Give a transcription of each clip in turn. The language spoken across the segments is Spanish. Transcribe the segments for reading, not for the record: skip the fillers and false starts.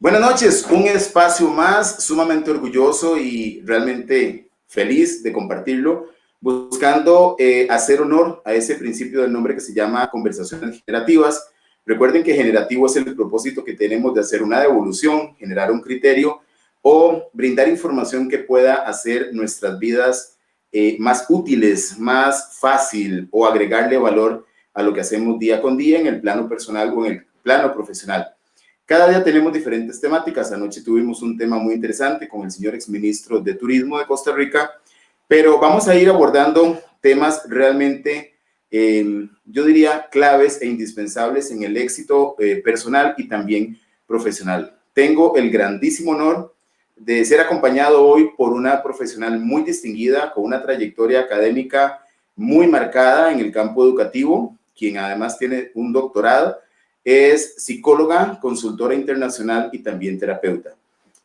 Buenas noches, un espacio más, sumamente orgulloso y realmente feliz de compartirlo, buscando hacer honor a ese principio del nombre que se llama conversaciones generativas. Recuerden que generativo es el propósito que tenemos de hacer una devolución, generar un criterio o brindar información que pueda hacer nuestras vidas más útiles, más fácil o agregarle valor a lo que hacemos día con día en el plano personal o en el plano profesional. Cada día tenemos diferentes temáticas. Anoche tuvimos un tema muy interesante con el señor exministro de Turismo de Costa Rica, pero vamos a ir abordando temas realmente, yo diría, claves e indispensables en el éxito personal y también profesional. Tengo el grandísimo honor de ser acompañado hoy por una profesional muy distinguida, con una trayectoria académica muy marcada en el campo educativo, quien además tiene un doctorado. Es psicóloga, consultora internacional y también terapeuta.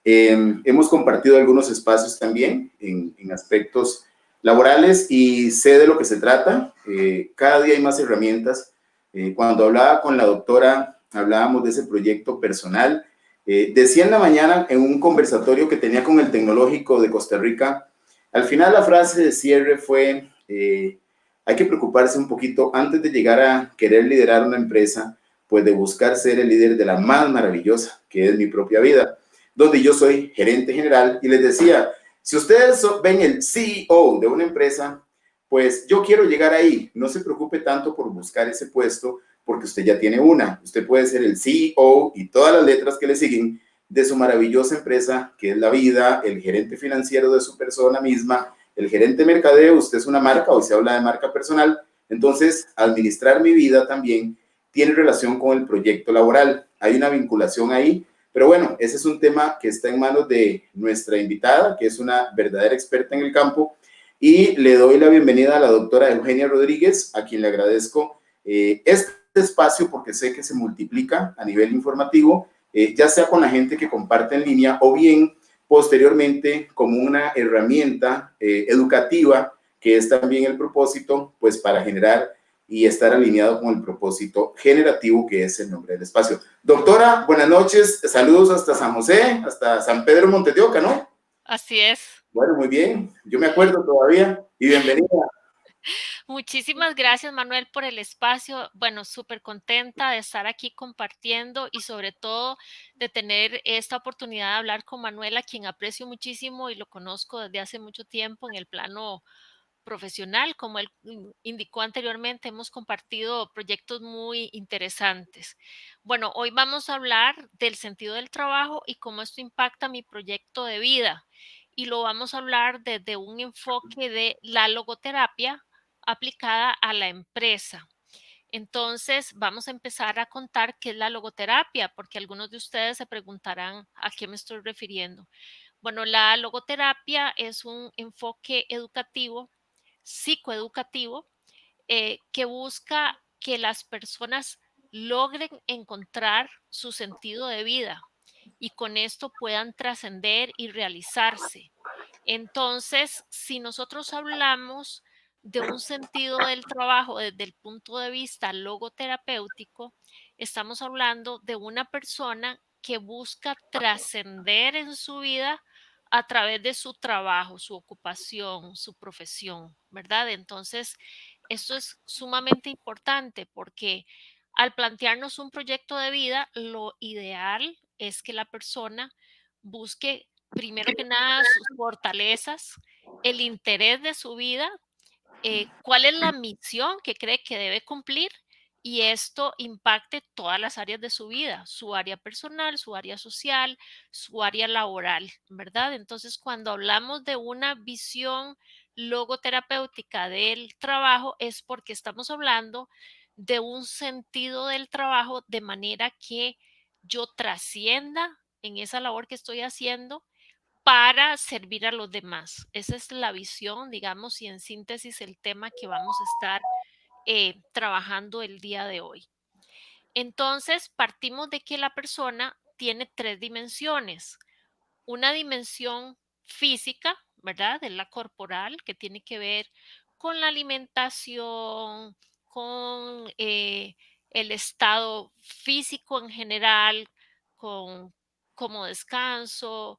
Hemos compartido algunos espacios también en aspectos laborales y sé de lo que se trata. Cada día hay más herramientas. Cuando hablaba con la doctora, hablábamos de ese proyecto personal. Decía en la mañana en un conversatorio que tenía con el Tecnológico de Costa Rica, al final la frase de cierre fue, hay que preocuparse un poquito antes de llegar a querer liderar una empresa, pues de buscar ser el líder de la más maravillosa, que es mi propia vida, donde yo soy gerente general. Y les decía, si ustedes ven el CEO de una empresa, pues yo quiero llegar ahí. No se preocupe tanto por buscar ese puesto, porque usted ya tiene una. Usted puede ser el CEO y todas las letras que le siguen de su maravillosa empresa, que es la vida, el gerente financiero de su persona misma, el gerente de mercadeo. Usted es una marca, hoy se habla de marca personal. Entonces, administrar mi vida también tiene relación con el proyecto laboral. Hay una vinculación ahí, pero bueno, ese es un tema que está en manos de nuestra invitada, que es una verdadera experta en el campo, y le doy la bienvenida a la doctora Eugenia Rodríguez, a quien le agradezco este espacio porque sé que se multiplica a nivel informativo, ya sea con la gente que comparte en línea o bien posteriormente como una herramienta educativa, que es también el propósito, pues para generar y estar alineado con el propósito generativo que es el nombre del espacio. Doctora, buenas noches, saludos hasta San José, hasta San Pedro Monte de Oca, ¿no? Así es. Bueno, muy bien, yo me acuerdo todavía y bienvenida. Muchísimas gracias, Manuel, por el espacio. Bueno, súper contenta de estar aquí compartiendo y sobre todo de tener esta oportunidad de hablar con Manuel, a quien aprecio muchísimo y lo conozco desde hace mucho tiempo en el plano profesional. Como él indicó anteriormente, hemos compartido proyectos muy interesantes. Bueno, hoy vamos a hablar del sentido del trabajo y cómo esto impacta mi proyecto de vida. Y lo vamos a hablar desde un enfoque de la logoterapia aplicada a la empresa. Entonces, vamos a empezar a contar qué es la logoterapia, porque algunos de ustedes se preguntarán a qué me estoy refiriendo. Bueno, la logoterapia es un enfoque educativo, psicoeducativo, que busca que las personas logren encontrar su sentido de vida y con esto puedan trascender y realizarse. Entonces, si nosotros hablamos de un sentido del trabajo desde el punto de vista logoterapéutico, estamos hablando de una persona que busca trascender en su vida a través de su trabajo, su ocupación, su profesión, ¿verdad? Entonces, esto es sumamente importante porque al plantearnos un proyecto de vida, lo ideal es que la persona busque primero que nada sus fortalezas, el interés de su vida, cuál es la misión que cree que debe cumplir y esto impacte todas las áreas de su vida, su área personal, su área social, su área laboral, ¿verdad? Entonces, cuando hablamos de una visión logoterapéutica del trabajo es porque estamos hablando de un sentido del trabajo de manera que yo trascienda en esa labor que estoy haciendo para servir a los demás. Esa es la visión, digamos, y en síntesis el tema que vamos a estar trabajando el día de hoy. Entonces, partimos de que la persona tiene tres dimensiones. Una dimensión física, ¿verdad? De la corporal, que tiene que ver con la alimentación, con el estado físico en general, con cómo descanso,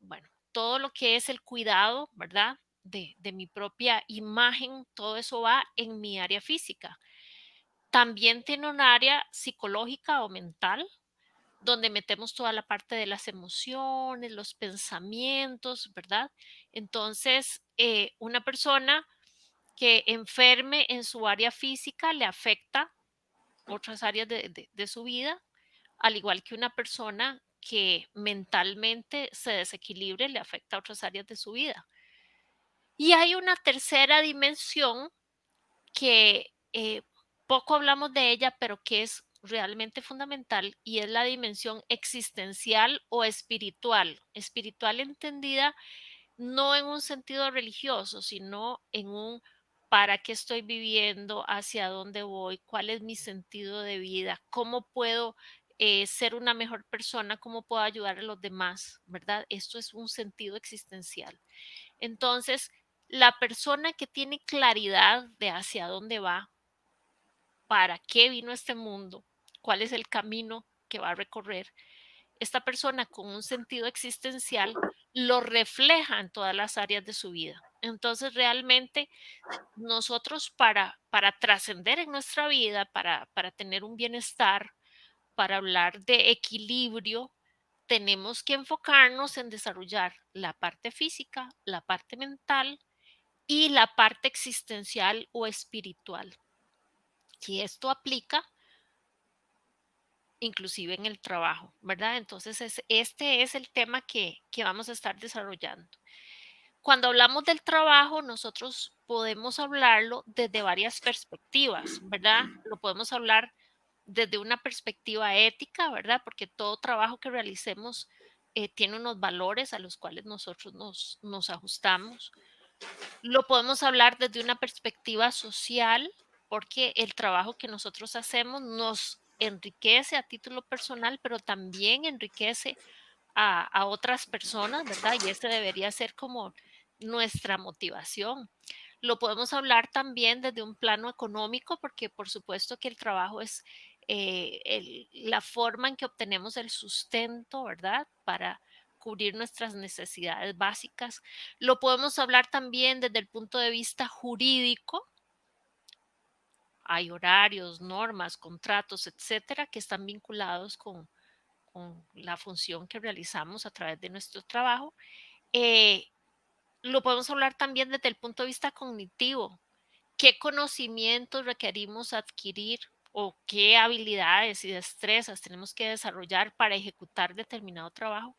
bueno, todo lo que es el cuidado, ¿verdad? De mi propia imagen, todo eso va en mi área física. También tiene un área psicológica o mental, donde metemos toda la parte de las emociones, los pensamientos, ¿verdad? Entonces, una persona que enferme en su área física le afecta otras áreas de su vida, al igual que una persona que mentalmente se desequilibre le afecta a otras áreas de su vida. Y hay una tercera dimensión que poco hablamos de ella, pero que es realmente fundamental y es la dimensión existencial o espiritual. Espiritual entendida no en un sentido religioso, sino en un para qué estoy viviendo, hacia dónde voy, cuál es mi sentido de vida, cómo puedo ser una mejor persona, cómo puedo ayudar a los demás, ¿verdad? Esto es un sentido existencial. Entonces, la persona que tiene claridad de hacia dónde va, para qué vino a este mundo, cuál es el camino que va a recorrer, esta persona con un sentido existencial lo refleja en todas las áreas de su vida. Entonces, realmente nosotros para trascender en nuestra vida, para tener un bienestar, para hablar de equilibrio, tenemos que enfocarnos en desarrollar la parte física, la parte mental y la parte existencial o espiritual. Y esto aplica inclusive en el trabajo, ¿verdad? Entonces, este es el tema que vamos a estar desarrollando. Cuando hablamos del trabajo, nosotros podemos hablarlo desde varias perspectivas, ¿verdad? Lo podemos hablar desde una perspectiva ética, ¿verdad? Porque todo trabajo que realicemos tiene unos valores a los cuales nosotros nos ajustamos. Lo podemos hablar desde una perspectiva social, porque el trabajo que nosotros hacemos nos enriquece a título personal, pero también enriquece a otras personas, ¿verdad? Y este debería ser como nuestra motivación. Lo podemos hablar también desde un plano económico, porque por supuesto que el trabajo es la forma en que obtenemos el sustento, ¿verdad? Para cubrir nuestras necesidades básicas. Lo podemos hablar también desde el punto de vista jurídico. Hay horarios, normas, contratos, etcétera, que están vinculados con la función que realizamos a través de nuestro trabajo. Eh, lo podemos hablar también desde el punto de vista cognitivo. ¿Qué conocimientos requerimos adquirir o qué habilidades y destrezas tenemos que desarrollar para ejecutar determinado trabajo?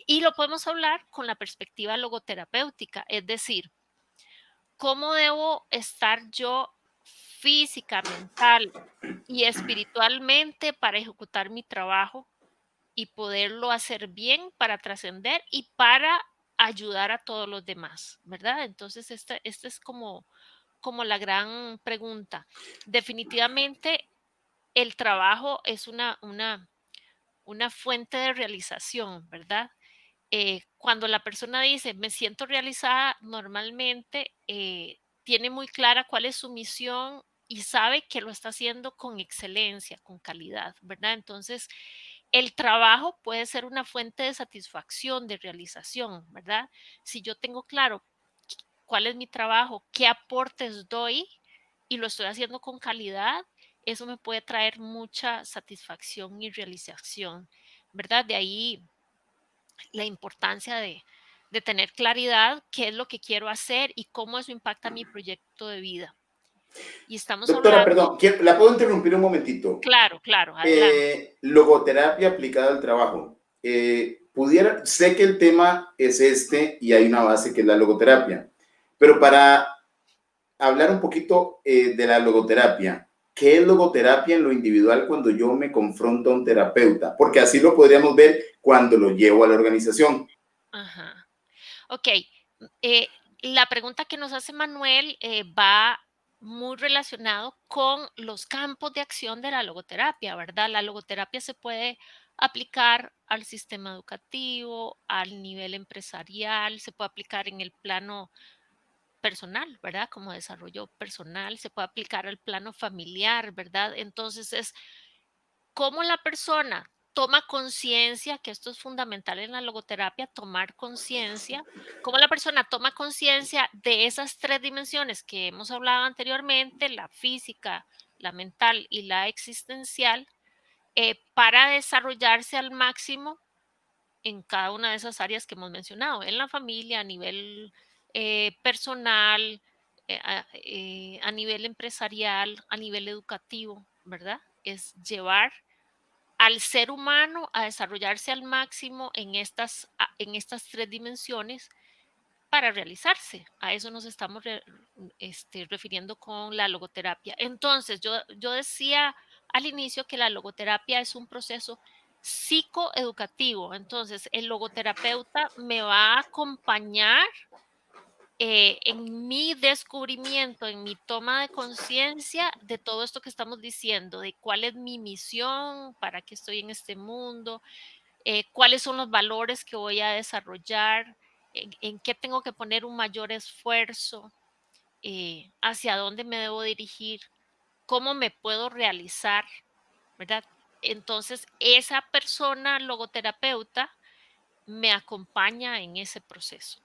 Y lo podemos hablar con la perspectiva logoterapéutica, es decir, ¿cómo debo estar yo física, mental y espiritualmente para ejecutar mi trabajo y poderlo hacer bien para trascender y para ayudar a todos los demás, ¿verdad? Entonces, esta es como la gran pregunta. Definitivamente, el trabajo es una fuente de realización, ¿verdad? Cuando la persona dice, me siento realizada, normalmente tiene muy clara cuál es su misión y sabe que lo está haciendo con excelencia, con calidad, ¿verdad? Entonces, el trabajo puede ser una fuente de satisfacción, de realización, ¿verdad? Si yo tengo claro cuál es mi trabajo, qué aportes doy y lo estoy haciendo con calidad, eso me puede traer mucha satisfacción y realización, ¿verdad? De ahí la importancia de tener claridad qué es lo que quiero hacer y cómo eso impacta mi proyecto de vida. Y estamos Doctora, hablando, perdón, ¿la puedo interrumpir un momentito? claro, claro, adelante. Logoterapia aplicada al trabajo. Sé que el tema es este y hay una base que es la logoterapia, pero para hablar un poquito de la logoterapia, ¿qué es logoterapia en lo individual cuando yo me confronto a un terapeuta? Porque así lo podríamos ver cuando lo llevo a la organización. Ajá. Ok, eh, la pregunta que nos hace Manuel va muy relacionado con los campos de acción de la logoterapia, ¿verdad? La logoterapia se puede aplicar al sistema educativo, al nivel empresarial, se puede aplicar en el plano personal, ¿verdad? Como desarrollo personal, se puede aplicar al plano familiar, ¿verdad? Entonces es cómo la persona toma conciencia, que esto es fundamental en la logoterapia, tomar conciencia, cómo la persona toma conciencia de esas tres dimensiones que hemos hablado anteriormente, la física, la mental y la existencial, para desarrollarse al máximo en cada una de esas áreas que hemos mencionado, en la familia, a nivel personal, a nivel empresarial, a nivel educativo, ¿verdad? Es llevar al ser humano a desarrollarse al máximo en estas tres dimensiones para realizarse. A eso nos estamos refiriendo con la logoterapia. Entonces, yo decía al inicio que la logoterapia es un proceso psicoeducativo. Entonces, el logoterapeuta me va a acompañar en mi descubrimiento, en mi toma de conciencia de todo esto que estamos diciendo, de cuál es mi misión, para qué estoy en este mundo, cuáles son los valores que voy a desarrollar, en qué tengo que poner un mayor esfuerzo, hacia dónde me debo dirigir, cómo me puedo realizar, ¿verdad? Entonces, esa persona logoterapeuta me acompaña en ese proceso.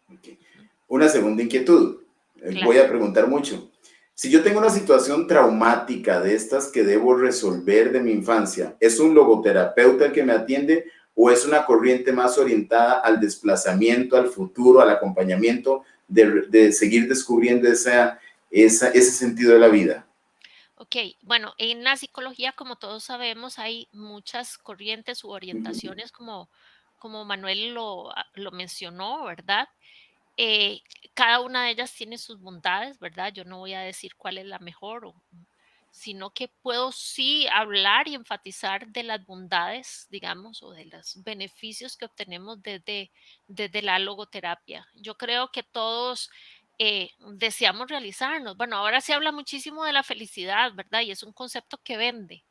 Okay. Una segunda inquietud. Voy Claro. a preguntar mucho. Si yo tengo una situación traumática de estas que debo resolver de mi infancia, ¿es un logoterapeuta el que me atiende o es una corriente más orientada al desplazamiento, al futuro, al acompañamiento, de seguir descubriendo ese sentido de la vida? Ok, bueno, en la psicología, como todos sabemos, hay muchas corrientes u orientaciones, como Manuel lo mencionó, ¿verdad? Eh, Cada una de ellas tiene sus bondades, ¿verdad? Yo no voy a decir cuál es la mejor, sino que puedo sí hablar y enfatizar de las bondades, digamos, o de los beneficios que obtenemos desde la logoterapia. Yo creo que todos deseamos realizarnos. Bueno, ahora se habla muchísimo de la felicidad, ¿verdad? Y es un concepto que vende.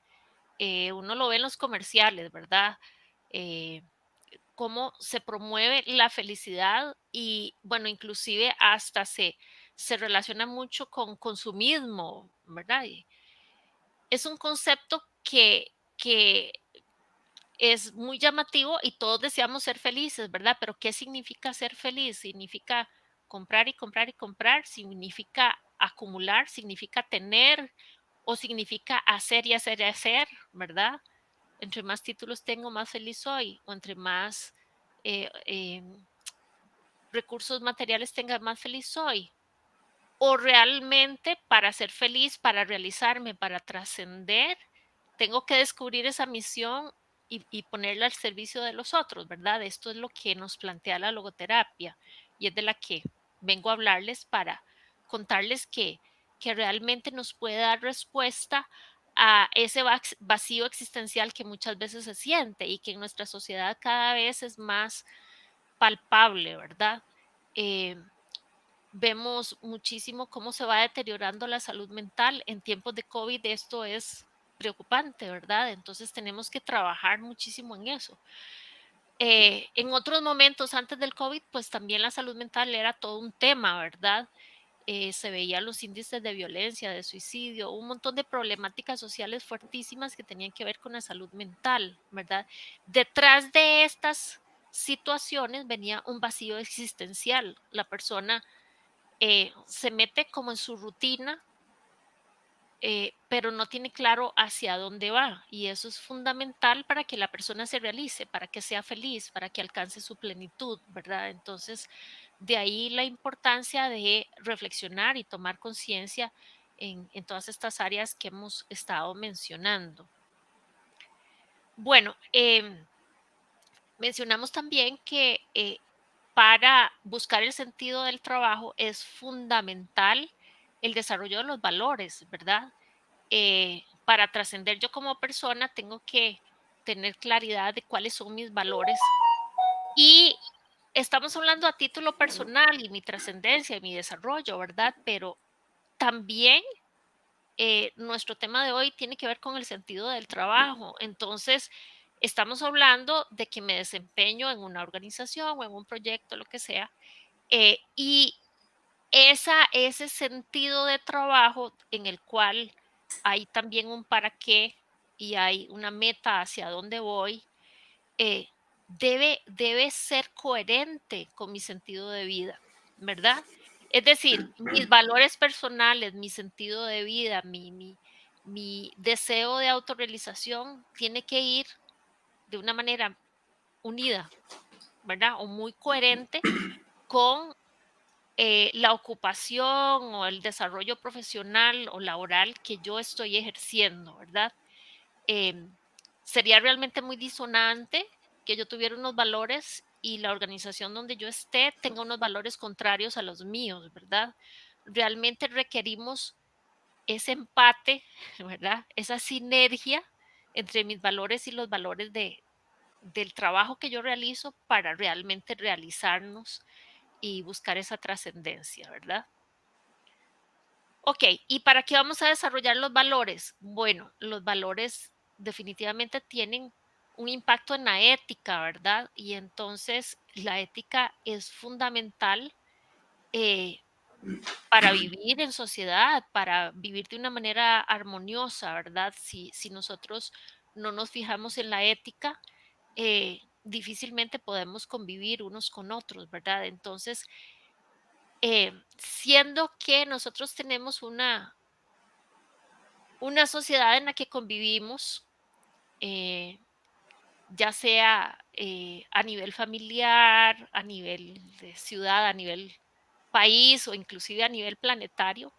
Uno lo ve en los comerciales, ¿verdad? Eh, Cómo se promueve la felicidad y, bueno, inclusive hasta se relaciona mucho con consumismo, ¿verdad? Y es un concepto que es muy llamativo y todos deseamos ser felices, ¿verdad? Pero ¿qué significa ser feliz? Significa comprar y comprar y comprar, significa acumular, significa tener o significa hacer y hacer y hacer, ¿verdad? Entre más títulos tengo, más feliz soy, o entre más eh, eh, recursos materiales tenga, más feliz soy. O realmente para ser feliz, para realizarme, para trascender, tengo que descubrir esa misión y ponerla al servicio de los otros, ¿verdad? Esto es lo que nos plantea la logoterapia y es de la que vengo a hablarles para contarles que realmente nos puede dar respuesta a ese vacío existencial que muchas veces se siente y que en nuestra sociedad cada vez es más palpable, ¿verdad? Eh, Vemos muchísimo cómo se va deteriorando la salud mental. En tiempos de COVID esto es preocupante, ¿verdad? Entonces tenemos que trabajar muchísimo en eso. En otros momentos antes del COVID, pues también la salud mental era todo un tema, ¿verdad? Se veían los índices de violencia, de suicidio, un montón de problemáticas sociales fuertísimas que tenían que ver con la salud mental, ¿verdad? Detrás de estas situaciones venía un vacío existencial. La persona se mete como en su rutina, pero no tiene claro hacia dónde va. Y eso es fundamental para que la persona se realice, para que sea feliz, para que alcance su plenitud, ¿verdad? Entonces, de ahí la importancia de reflexionar y tomar conciencia en todas estas áreas que hemos estado mencionando. Bueno, mencionamos también que para buscar el sentido del trabajo es fundamental el desarrollo de los valores, ¿verdad? Para trascender yo como persona tengo que tener claridad de cuáles son mis valores y estamos hablando a título personal y mi trascendencia y mi desarrollo, ¿verdad? Pero también nuestro tema de hoy tiene que ver con el sentido del trabajo. Entonces, estamos hablando de que me desempeño en una organización o en un proyecto, lo que sea, y ese sentido de trabajo en el cual hay también un para qué, y hay una meta hacia dónde voy, debe ser coherente con mi sentido de vida, ¿verdad? Es decir, mis valores personales, mi sentido de vida, mi deseo de autorrealización tiene que ir de una manera unida, ¿verdad? O muy coherente con la ocupación o el desarrollo profesional o laboral que yo estoy ejerciendo, ¿verdad? Sería realmente muy disonante que yo tuviera unos valores y la organización donde yo esté tenga unos valores contrarios a los míos, ¿verdad? Realmente requerimos ese empate, ¿verdad? Esa sinergia entre mis valores y los valores del trabajo que yo realizo para realmente realizarnos y buscar esa trascendencia, ¿verdad? Ok, ¿y para qué vamos a desarrollar los valores? Bueno, los valores definitivamente tienen un impacto en la ética, ¿verdad? Y entonces la ética es fundamental eh, para vivir en sociedad, para vivir de una manera armoniosa, ¿verdad? Si nosotros no nos fijamos en la ética, difícilmente podemos convivir unos con otros, ¿verdad? Entonces, siendo que nosotros tenemos una sociedad en la que convivimos, eh, ya sea a nivel familiar, a nivel de ciudad, a nivel país o inclusive a nivel planetario,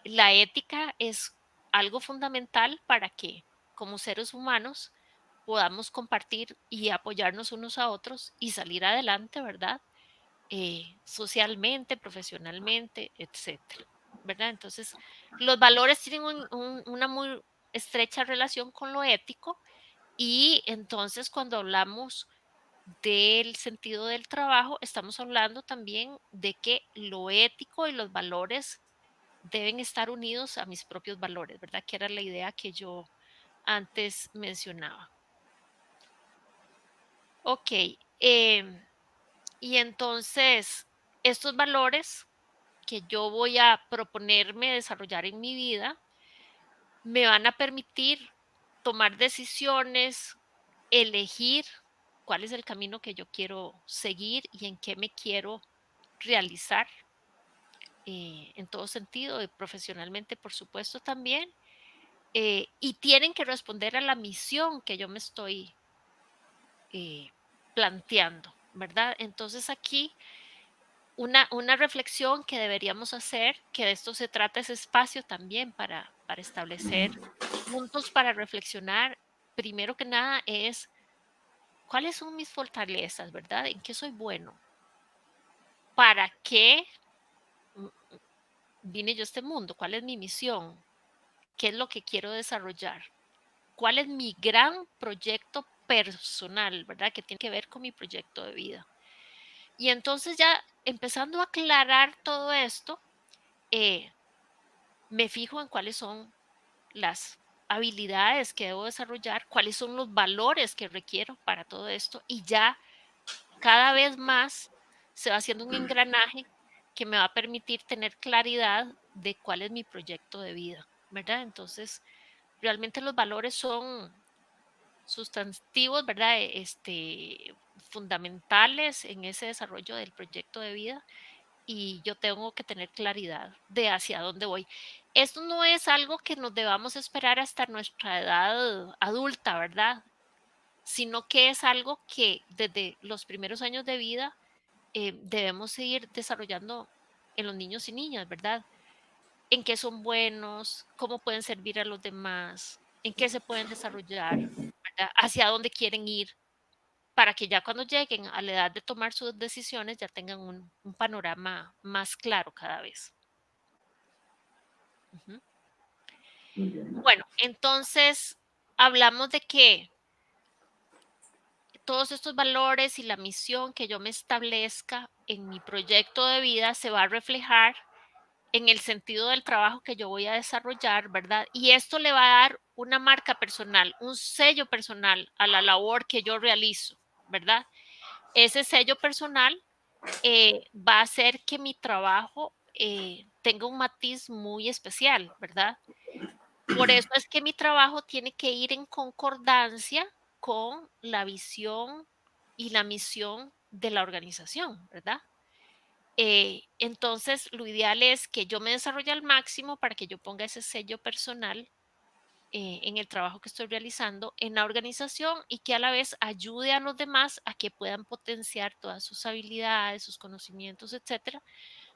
la ética es algo fundamental para que como seres humanos podamos compartir y apoyarnos unos a otros y salir adelante, ¿verdad? Socialmente, profesionalmente, etcétera, ¿verdad? Entonces, los valores tienen una muy estrecha relación con lo ético y entonces cuando hablamos del sentido del trabajo, estamos hablando también de que lo ético y los valores deben estar unidos a mis propios valores, ¿verdad? Que era la idea que yo antes mencionaba. Ok, y entonces estos valores que yo voy a proponerme desarrollar en mi vida me van a permitir tomar decisiones, elegir cuál es el camino que yo quiero seguir y en qué me quiero realizar en todo sentido, profesionalmente, por supuesto, también. Y tienen que responder a la misión que yo me estoy eh, planteando, ¿verdad? Entonces aquí una reflexión que deberíamos hacer, que de esto se trata ese espacio también para establecer puntos para reflexionar, primero que nada es cuáles son mis fortalezas, ¿verdad? ¿En qué soy bueno? ¿Para qué mm, vine yo a este mundo? ¿Cuál es mi misión? ¿Qué es lo que quiero desarrollar? ¿Cuál es mi gran proyecto personal, ¿verdad? Que tiene que ver con mi proyecto de vida. Y entonces ya empezando a aclarar todo esto, eh, me fijo en cuáles son las habilidades que debo desarrollar, cuáles son los valores que requiero para todo esto y ya cada vez más se va haciendo un engranaje que me va a permitir tener claridad de cuál es mi proyecto de vida, ¿verdad? Entonces, realmente los valores son sustantivos, ¿verdad? Fundamentales en ese desarrollo del proyecto de vida y yo tengo que tener claridad de hacia dónde voy. Esto no es algo que nos debamos esperar hasta nuestra edad adulta, ¿verdad? Sino que es algo que desde los primeros años de vida debemos seguir desarrollando en los niños y niñas, ¿verdad? En qué son buenos, cómo pueden servir a los demás, en qué se pueden desarrollar, ¿verdad? Hacia dónde quieren ir, para que ya cuando lleguen a la edad de tomar sus decisiones ya tengan un panorama más claro cada vez. Ujú. Muy bien. Bueno, entonces hablamos de que todos estos valores y la misión que yo me establezca en mi proyecto de vida se va a reflejar en el sentido del trabajo que yo voy a desarrollar, ¿verdad? Y esto le va a dar una marca personal, un sello personal a la labor que yo realizo, ¿verdad? Ese sello personal va a hacer que mi trabajo tenga un matiz muy especial, ¿verdad? Por eso es que mi trabajo tiene que ir en concordancia con la visión y la misión de la organización, ¿verdad? Entonces, lo ideal es que yo me desarrolle al máximo para que yo ponga ese sello personal en el trabajo que estoy realizando en la organización y que a la vez ayude a los demás a que puedan potenciar todas sus habilidades, sus conocimientos, etcétera,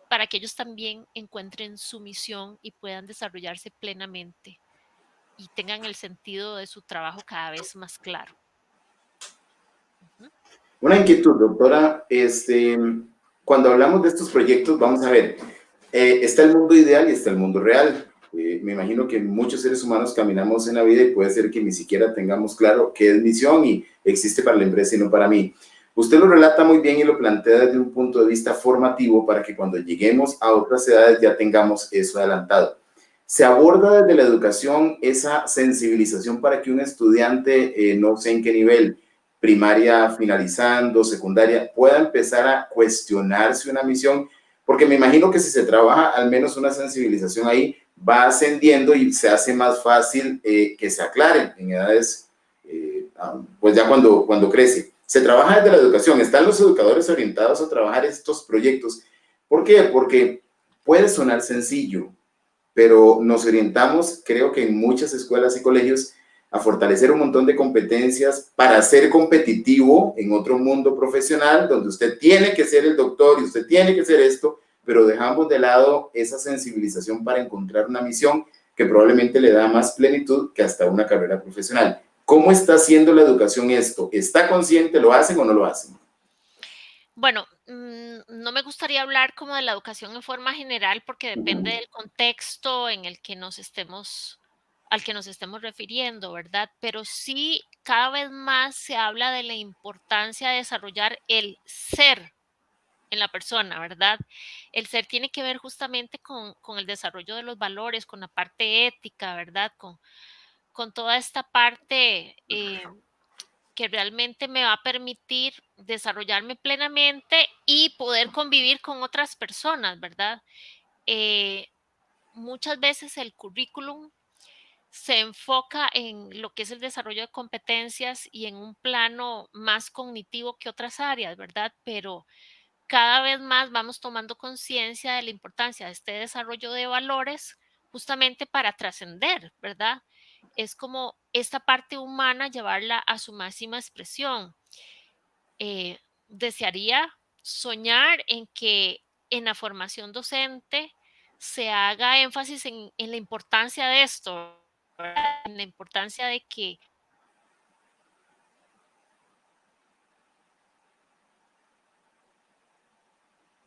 para que ellos también encuentren su misión y puedan desarrollarse plenamente y tengan el sentido de su trabajo cada vez más claro. Ujú. Una inquietud, doctora, cuando hablamos de estos proyectos, vamos a ver, está el mundo ideal y está el mundo real. Me imagino que muchos seres humanos caminamos en la vida y puede ser que ni siquiera tengamos claro qué es misión y existe para la empresa y no para mí. Usted lo relata muy bien y lo plantea desde un punto de vista formativo para que cuando lleguemos a otras edades ya tengamos eso adelantado. ¿Se aborda desde la educación esa sensibilización para que un estudiante, no sé en qué nivel, primaria finalizando, secundaria, pueda empezar a cuestionarse una misión? Porque me imagino que si se trabaja al menos una sensibilización ahí, va ascendiendo y se hace más fácil que se aclaren en edades, pues ya cuando crece. Se trabaja desde la educación, están los educadores orientados a trabajar estos proyectos. ¿Por qué? Porque puede sonar sencillo, pero nos orientamos, creo que en muchas escuelas y colegios, a fortalecer un montón de competencias para ser competitivo en otro mundo profesional, donde usted tiene que ser el doctor y usted tiene que ser esto, pero dejamos de lado esa sensibilización para encontrar una misión que probablemente le da más plenitud que hasta una carrera profesional. ¿Cómo está haciendo la educación esto? ¿Está consciente? ¿Lo hacen o no lo hacen? Bueno, no me gustaría hablar como de la educación en forma general porque depende del contexto en el que nos estemos, al que nos estemos refiriendo, ¿verdad? Pero sí, cada vez más se habla de la importancia de desarrollar el ser en la persona, ¿verdad? El ser tiene que ver justamente con el desarrollo de los valores, con la parte ética, ¿verdad? Con toda esta parte que realmente me va a permitir desarrollarme plenamente y poder convivir con otras personas, ¿verdad? Eh, Muchas veces el currículum se enfoca en lo que es el desarrollo de competencias y en un plano más cognitivo que otras áreas, ¿verdad? Pero cada vez más vamos tomando conciencia de la importancia de este desarrollo de valores justamente para trascender, ¿verdad? Es como esta parte humana llevarla a su máxima expresión. Desearía soñar en que en la formación docente se haga énfasis en la importancia de esto, ¿verdad? En la importancia de que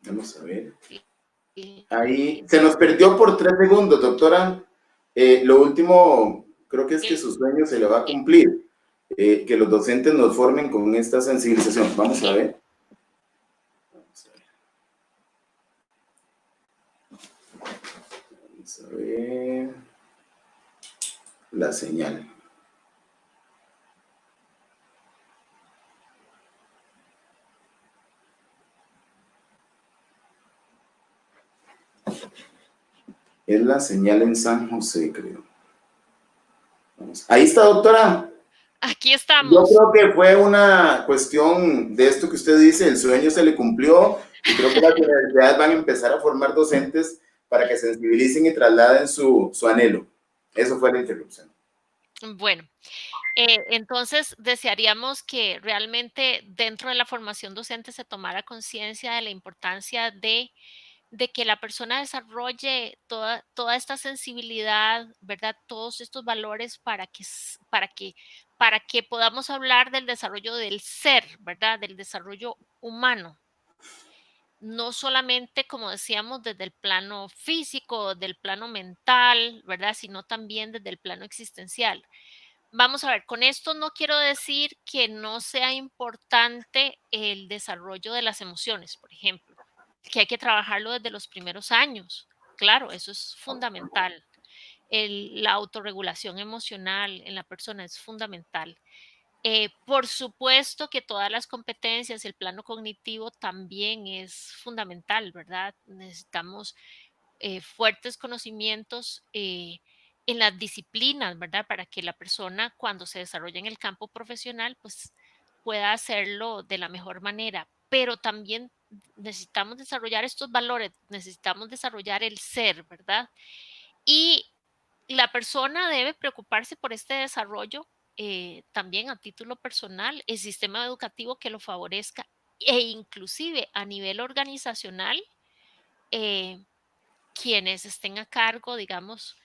Vamos a ver. eh, Ahí se nos perdió por 3 segundos, doctora. Lo último, creo que es que su sueño se le va a cumplir, que los docentes nos formen con esta sensibilización. Vamos a ver. Vamos a ver. Vamos a ver la señal. Es la señal en San José, creo. Ahí está, doctora. aquí Yo estamos. creo que fue una cuestión de esto que usted dice, el sueño se le cumplió y creo que las universidades van a empezar a formar docentes para que sensibilicen y trasladen su anhelo. Eso fue la interrupción. Bueno, entonces desearíamos que realmente dentro de la formación docente se tomara conciencia de la importancia de que la persona desarrolle toda esta sensibilidad, ¿verdad? Todos estos valores para que podamos hablar del desarrollo del ser, ¿verdad? Del desarrollo humano. No solamente, como decíamos, desde el plano físico, del plano mental, ¿verdad? Sino también desde el plano existencial. Vamos a ver, con esto no quiero decir que no sea importante el desarrollo de las emociones, por ejemplo, que hay que trabajarlo desde los primeros años. Claro, eso es fundamental. La autorregulación emocional en la persona es fundamental. Por supuesto que todas las competencias, el plano cognitivo también es fundamental, ¿verdad? Necesitamos fuertes conocimientos en las disciplinas, ¿verdad? Para que la persona cuando se desarrolla en el campo profesional, pues pueda hacerlo de la mejor manera. Pero también necesitamos desarrollar estos valores, necesitamos desarrollar el ser, ¿verdad? Y la persona debe preocuparse por este desarrollo también a título personal, el sistema educativo que lo favorezca e inclusive a nivel organizacional, eh, quienes estén a cargo, digamos,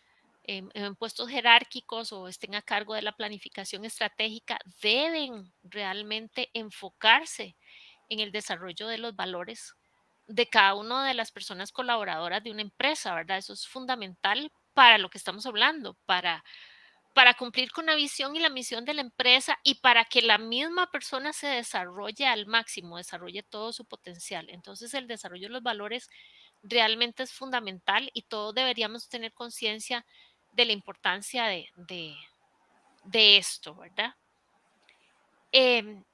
en puestos jerárquicos o estén a cargo de la planificación estratégica, deben realmente enfocarse en el desarrollo de los valores de cada una de las personas colaboradoras de una empresa, ¿verdad? Eso es fundamental para lo que estamos hablando, para cumplir con la visión y la misión de la empresa y para que la misma persona se desarrolle al máximo, desarrolle todo su potencial. Entonces, el desarrollo de los valores realmente es fundamental y todos deberíamos tener conciencia de la importancia de esto, ¿verdad? Em,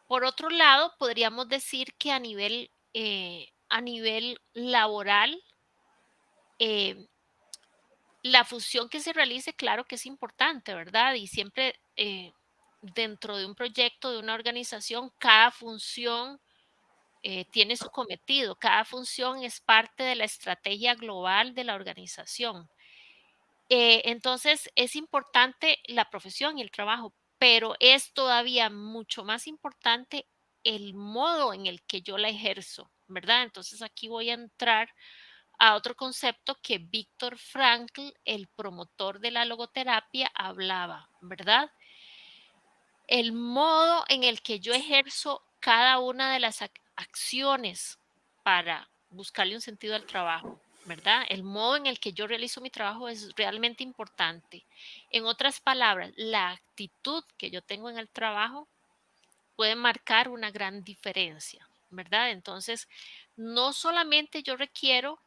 por otro lado, podríamos decir que a nivel laboral, eh, la función que se realice, claro que es importante, ¿verdad? Y siempre dentro de un proyecto, de una organización, cada función tiene su cometido, cada función es parte de la estrategia global de la organización. Entonces, es importante la profesión y el trabajo, pero es todavía mucho más importante el modo en el que yo la ejerzo, ¿verdad? Entonces, aquí voy a entrar a otro concepto que Víctor Frankl, el promotor de la logoterapia, hablaba, ¿verdad? El modo en el que yo ejerzo cada una de las acciones para buscarle un sentido al trabajo, ¿verdad? El modo en el que yo realizo mi trabajo es realmente importante. En otras palabras, la actitud que yo tengo en el trabajo puede marcar una gran diferencia, ¿verdad? Entonces, no solamente yo requiero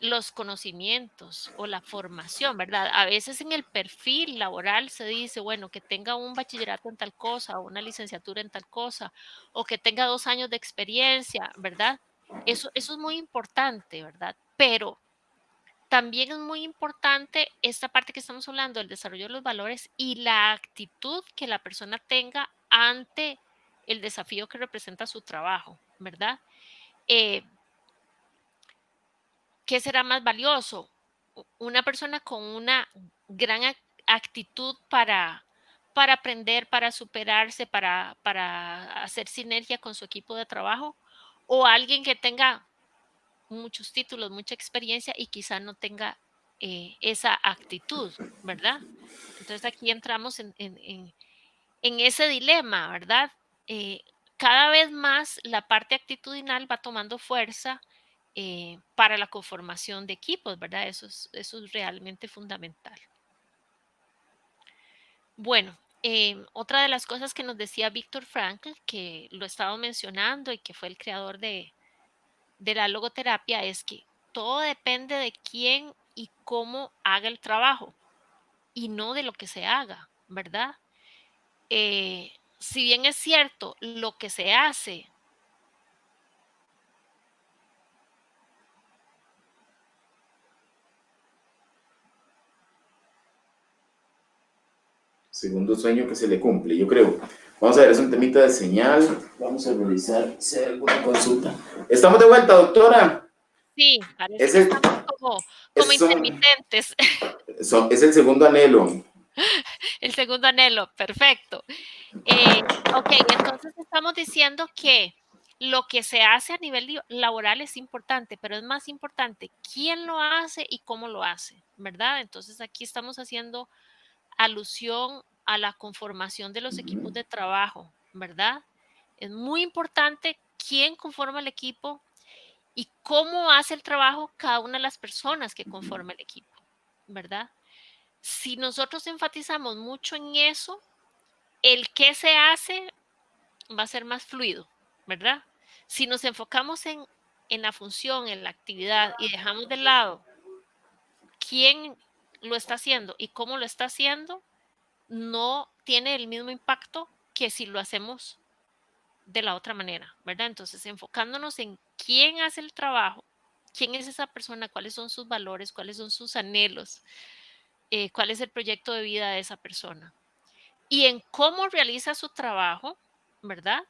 los conocimientos o la formación, ¿verdad? A veces en el perfil laboral se dice, bueno, que tenga un bachillerato en tal cosa o una licenciatura en tal cosa o que tenga 2 años de experiencia, ¿verdad? Eso es muy importante, ¿verdad? Pero también es muy importante esta parte que estamos hablando, el desarrollo de los valores y la actitud que la persona tenga ante el desafío que representa su trabajo, ¿verdad? Eh, ¿Qué será más valioso? Una persona con una gran actitud para aprender, para superarse, para hacer sinergia con su equipo de trabajo, o alguien que tenga muchos títulos, mucha experiencia y quizá no tenga esa actitud, ¿verdad? Entonces aquí entramos en ese dilema, ¿verdad? Eh, Cada vez más la parte actitudinal va tomando fuerza para la conformación de equipos, ¿verdad? Eso es realmente fundamental. Bueno, otra de las cosas que nos decía Víctor Frankl, que lo estaba mencionando y que fue el creador de la logoterapia, es que todo depende de quién y cómo haga el trabajo y no de lo que se haga, ¿verdad? Si bien es cierto, lo que se hace. Segundo sueño que se le cumple, yo creo. Vamos a ver, es un temita de señal. Vamos a revisar si hay alguna consulta. Estamos de vuelta, doctora. Sí, parece Es que el, estamos como es, son- intermitentes. es el segundo anhelo. El segundo anhelo, perfecto. Ok, entonces estamos diciendo que lo que se hace a nivel laboral es importante, pero es más importante quién lo hace y cómo lo hace, ¿verdad? Entonces aquí estamos haciendo alusión a la conformación de los equipos de trabajo, ¿verdad? Es muy importante quién conforma el equipo y cómo hace el trabajo cada una de las personas que conforman el equipo, ¿verdad? Si nosotros enfatizamos mucho en eso, el qué se hace va a ser más fluido, ¿verdad? Si nos enfocamos en la función, en la actividad y dejamos de lado quién lo está haciendo y cómo lo está haciendo, no tiene el mismo impacto que si lo hacemos de la otra manera, ¿verdad? Entonces, enfocándonos en quién hace el trabajo, quién es esa persona, cuáles son sus valores, cuáles son sus anhelos, cuál es el proyecto de vida de esa persona. Y en cómo realiza su trabajo, ¿verdad?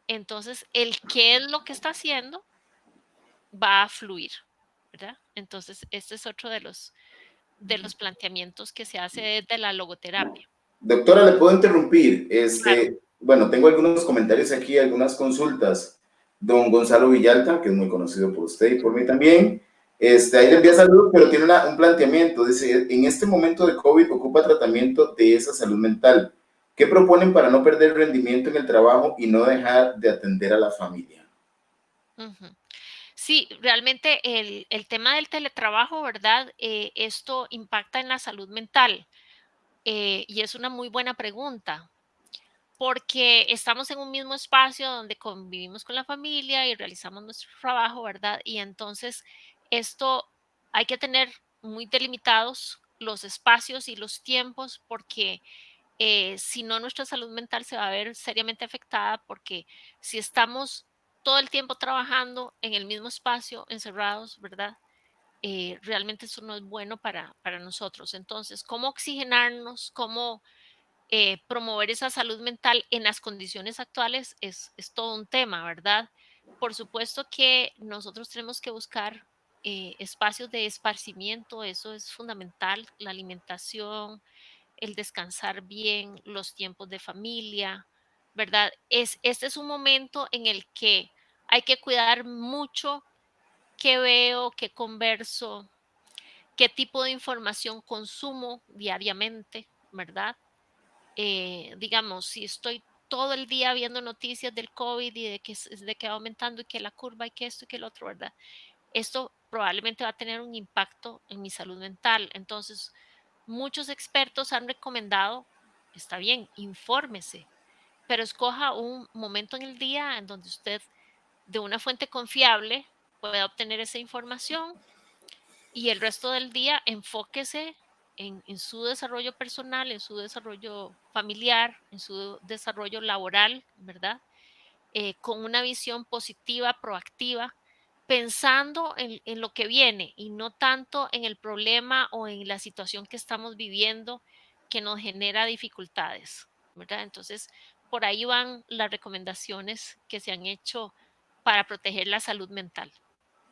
Entonces, el qué es lo que está haciendo va a fluir, ¿verdad? Entonces, este es otro de los planteamientos que se hace desde la logoterapia. Doctora, ¿le puedo interrumpir? Claro. Bueno, tengo algunos comentarios aquí, algunas consultas. Don Gonzalo Villalta, que es muy conocido por usted y por mí también, ahí le envía saludos, pero tiene un planteamiento. Dice, en este momento de COVID ocupa tratamiento de esa salud mental. ¿Qué proponen para no perder rendimiento en el trabajo y no dejar de atender a la familia? Ujú. Sí, realmente el tema del teletrabajo, ¿verdad? Esto impacta en la salud mental y es una muy buena pregunta porque estamos en un mismo espacio donde convivimos con la familia y realizamos nuestro trabajo, ¿verdad? Y entonces esto hay que tener muy delimitados los espacios y los tiempos porque si no nuestra salud mental se va a ver seriamente afectada porque si estamos todo el tiempo trabajando en el mismo espacio, encerrados, ¿verdad? Realmente eso no es bueno para nosotros. Entonces, ¿cómo oxigenarnos? ¿Cómo promover esa salud mental en las condiciones actuales? Es todo un tema, ¿verdad? Por supuesto que nosotros tenemos que buscar espacios de esparcimiento, eso es fundamental, la alimentación, el descansar bien, los tiempos de familia, ¿verdad? Este es un momento en el que hay que cuidar mucho qué veo, qué converso, qué tipo de información consumo diariamente, ¿verdad? Digamos, si estoy todo el día viendo noticias del COVID y de que va aumentando y que la curva y que esto y que el otro, ¿verdad? Esto probablemente va a tener un impacto en mi salud mental. Entonces, muchos expertos han recomendado, está bien, infórmese, pero escoja un momento en el día en donde usted de una fuente confiable pueda obtener esa información y el resto del día enfóquese en su desarrollo personal, en su desarrollo familiar, en su desarrollo laboral, ¿verdad? Con una visión positiva, proactiva, pensando en lo que viene y no tanto en el problema o en la situación que estamos viviendo que nos genera dificultades, ¿verdad? Entonces, por ahí van las recomendaciones que se han hecho para proteger la salud mental.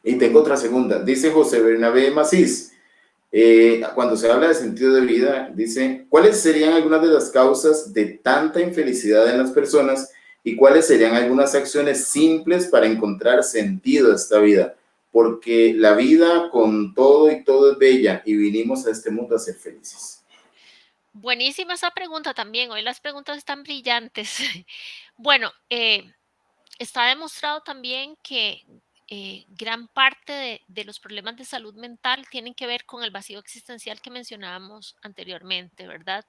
Y tengo otra segunda. Dice José Bernabé Macís, cuando se habla de sentido de vida, dice, ¿cuáles serían algunas de las causas de tanta infelicidad en las personas y cuáles serían algunas acciones simples para encontrar sentido a esta vida? Porque la vida con todo y todo es bella y vinimos a este mundo a ser felices. Buenísima esa pregunta también. Hoy las preguntas están brillantes. Bueno, está demostrado también que gran parte de los problemas de salud mental tienen que ver con el vacío existencial que mencionábamos anteriormente, ¿verdad?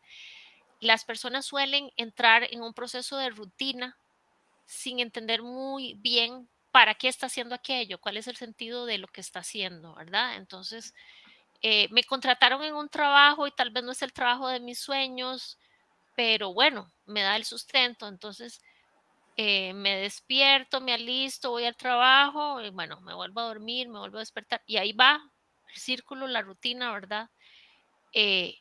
Las personas suelen entrar en un proceso de rutina sin entender muy bien para qué está haciendo aquello, cuál es el sentido de lo que está haciendo, ¿verdad? Entonces, me contrataron en un trabajo y tal vez no es el trabajo de mis sueños, pero bueno, me da el sustento, entonces me despierto, me alisto, voy al trabajo, y bueno, me vuelvo a dormir, me vuelvo a despertar y ahí va el círculo, la rutina, ¿verdad? Eh,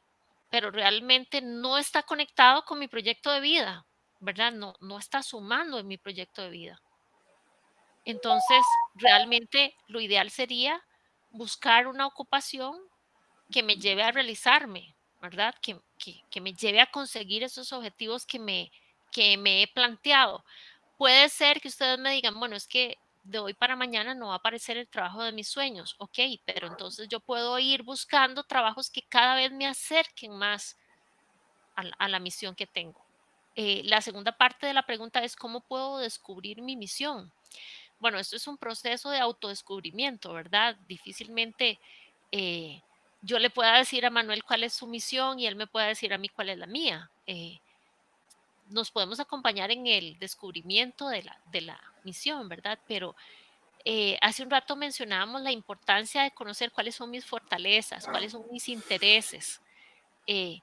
pero realmente no está conectado con mi proyecto de vida, ¿verdad? No está sumando en mi proyecto de vida. Entonces, realmente lo ideal sería buscar una ocupación que me lleve a realizarme, ¿verdad? Que me lleve a conseguir esos objetivos que me he planteado. Puede ser que ustedes me digan, bueno, es que de hoy para mañana no va a aparecer el trabajo de mis sueños, ok, pero entonces yo puedo ir buscando trabajos que cada vez me acerquen más a la misión que tengo. La segunda parte de la pregunta es cómo puedo descubrir mi misión. Bueno, esto es un proceso de autodescubrimiento, ¿verdad? Difícilmente eh, yo le pueda decir a Manuel cuál es su misión y él me pueda decir a mí cuál es la mía. Nos podemos acompañar en el descubrimiento de la misión, ¿verdad? Pero hace un rato mencionábamos la importancia de conocer cuáles son mis fortalezas, cuáles son mis intereses. Eh,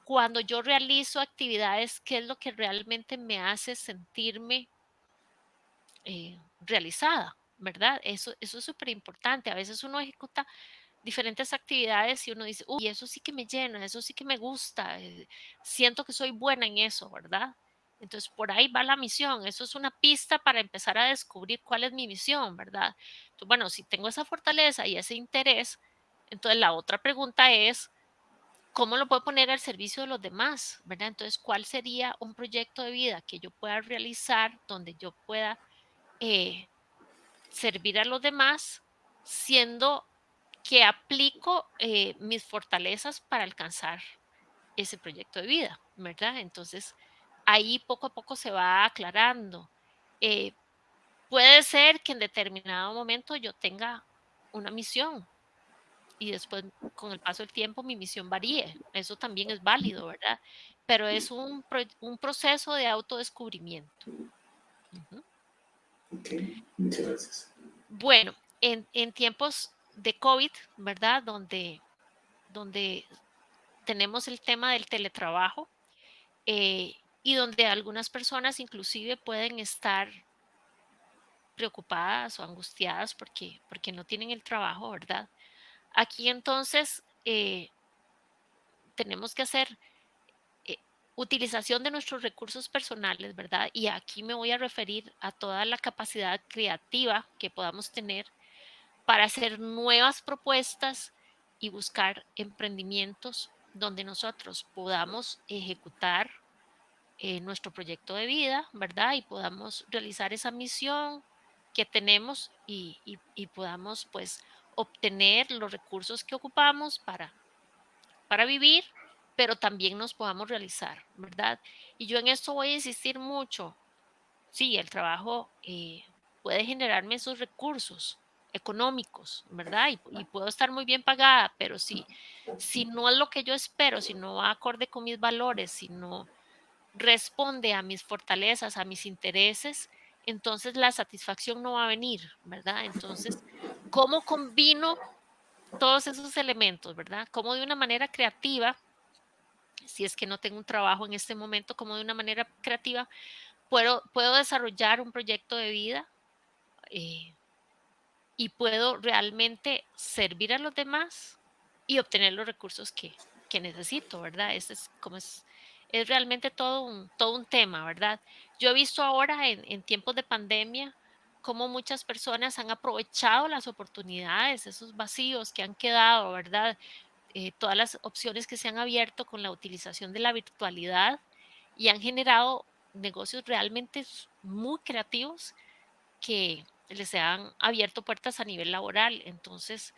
Cuando yo realizo actividades, ¿qué es lo que realmente me hace sentirme realizada? ¿Verdad? Eso es súper importante. A veces uno ejecuta diferentes actividades y uno dice, uy, eso sí que me llena, eso sí que me gusta, siento que soy buena en eso, ¿verdad? Entonces, por ahí va la misión. Eso es una pista para empezar a descubrir cuál es mi misión, ¿verdad? Entonces, bueno, si tengo esa fortaleza y ese interés, entonces la otra pregunta es, ¿cómo lo puedo poner al servicio de los demás? ¿Verdad? Entonces, ¿cuál sería un proyecto de vida que yo pueda realizar donde yo pueda eh, servir a los demás siendo que aplico mis fortalezas para alcanzar ese proyecto de vida, ¿verdad? Entonces, ahí poco a poco se va aclarando. Eh, Puede ser que en determinado momento yo tenga una misión y después con el paso del tiempo mi misión varíe. Eso también es válido, ¿verdad? Pero es un proceso de autodescubrimiento. Ujú. Ok, muchas gracias. Bueno, en tiempos de COVID, ¿verdad? Donde tenemos el tema del teletrabajo y donde algunas personas inclusive pueden estar preocupadas o angustiadas porque no tienen el trabajo, ¿verdad? Aquí entonces tenemos que hacer eh, utilización de nuestros recursos personales, ¿verdad? Y aquí me voy a referir a toda la capacidad creativa que podamos tener para hacer nuevas propuestas y buscar emprendimientos donde nosotros podamos ejecutar nuestro proyecto de vida, ¿verdad? Y podamos realizar esa misión que tenemos y podamos pues obtener los recursos que ocupamos para vivir, pero también nos podamos realizar, ¿verdad? Y yo en esto voy a insistir mucho. Sí, el trabajo puede generarme esos recursos económicos, ¿verdad? Y puedo estar muy bien pagada, pero si no es lo que yo espero, si no va acorde con mis valores, si no responde a mis fortalezas, a mis intereses, entonces la satisfacción no va a venir, ¿verdad? Entonces, ¿cómo combino todos esos elementos, ¿verdad? Cómo de una manera creativa, si es que no tengo un trabajo en este momento, cómo de una manera creativa puedo desarrollar un proyecto de vida eh, y puedo realmente servir a los demás y obtener los recursos que necesito, ¿verdad? Este es como es realmente todo un tema, ¿verdad? Yo he visto ahora en tiempos de pandemia cómo muchas personas han aprovechado las oportunidades, esos vacíos que han quedado, ¿verdad? Todas las opciones que se han abierto con la utilización de la virtualidad y han generado negocios realmente muy creativos que les han abierto puertas a nivel laboral. Entonces,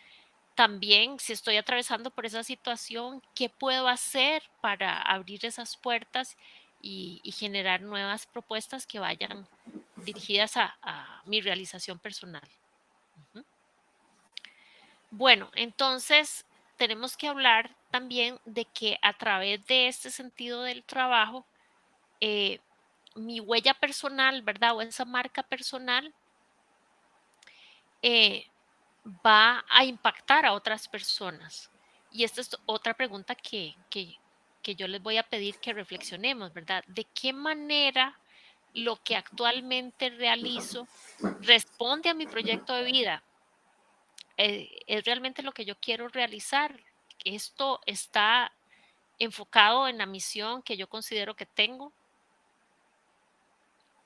también si estoy atravesando por esa situación, ¿qué puedo hacer para abrir esas puertas y generar nuevas propuestas que vayan dirigidas a mi realización personal? Ujú. Bueno, entonces tenemos que hablar también de que a través de este sentido del trabajo, eh, mi huella personal, ¿verdad? O esa marca personal eh, va a impactar a otras personas. Y esta es otra pregunta que yo les voy a pedir que reflexionemos, ¿verdad? ¿De qué manera lo que actualmente realizo responde a mi proyecto de vida? ¿Es realmente lo que yo quiero realizar? ¿Esto está enfocado en la misión que yo considero que tengo?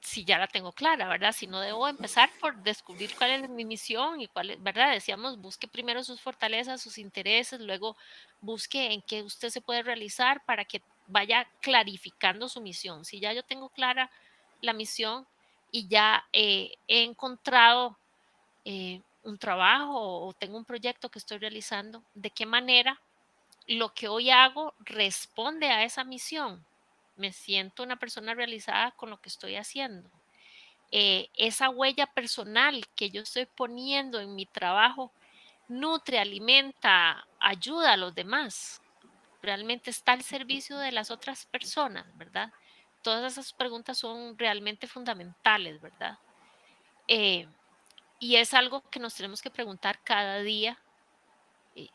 Si ya la tengo clara, ¿verdad? Si no debo empezar por descubrir cuál es mi misión y cuál es, ¿verdad? Decíamos, busque primero sus fortalezas, sus intereses, luego busque en qué usted se puede realizar para que vaya clarificando su misión. Si ya yo tengo clara la misión y ya he encontrado un trabajo o tengo un proyecto que estoy realizando, ¿de qué manera lo que hoy hago responde a esa misión? Me siento una persona realizada con lo que estoy haciendo. Esa huella personal que yo estoy poniendo en mi trabajo nutre, alimenta, ayuda a los demás. Realmente está al servicio de las otras personas, ¿verdad? Todas esas preguntas son realmente fundamentales, ¿verdad? Eh, y es algo que nos tenemos que preguntar cada día.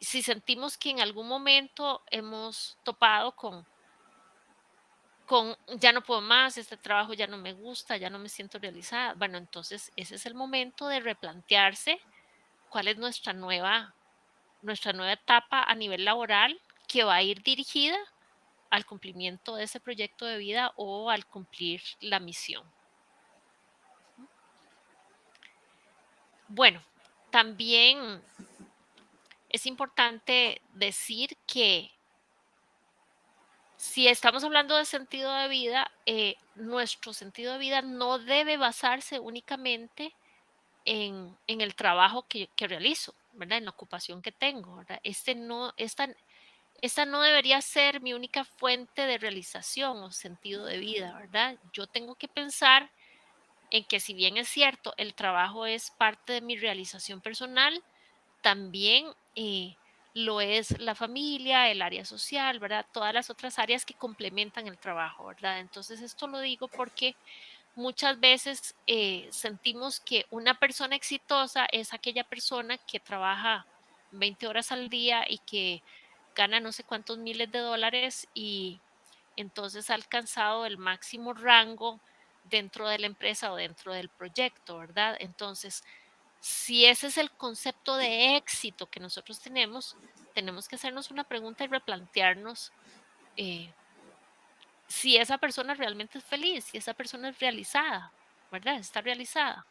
Si sentimos que en algún momento hemos topado con ya no puedo más, este trabajo ya no me gusta, ya no me siento realizada. Bueno, entonces ese es el momento de replantearse cuál es nuestra nueva nuestra nueva etapa a nivel laboral que va a ir dirigida al cumplimiento de ese proyecto de vida o al cumplir la misión. Bueno, también es importante decir que si estamos hablando de sentido de vida, nuestro sentido de vida no debe basarse únicamente en el trabajo que realizo, ¿verdad? En la ocupación que tengo, ¿verdad? Esta no debería ser mi única fuente de realización o sentido de vida, ¿verdad? Yo tengo que pensar en que si bien es cierto, el trabajo es parte de mi realización personal, también lo es la familia, el área social, ¿verdad? Todas las otras áreas que complementan el trabajo, ¿verdad? Entonces, esto lo digo porque muchas veces sentimos que una persona exitosa es aquella persona que trabaja 20 horas al día y que gana no sé cuántos miles de dólares y entonces ha alcanzado el máximo rango dentro de la empresa o dentro del proyecto, ¿verdad? Entonces, si ese es el concepto de éxito que nosotros tenemos que hacernos una pregunta y replantearnos eh, si esa persona realmente es feliz, si esa persona es realizada, ¿verdad? Está realizada.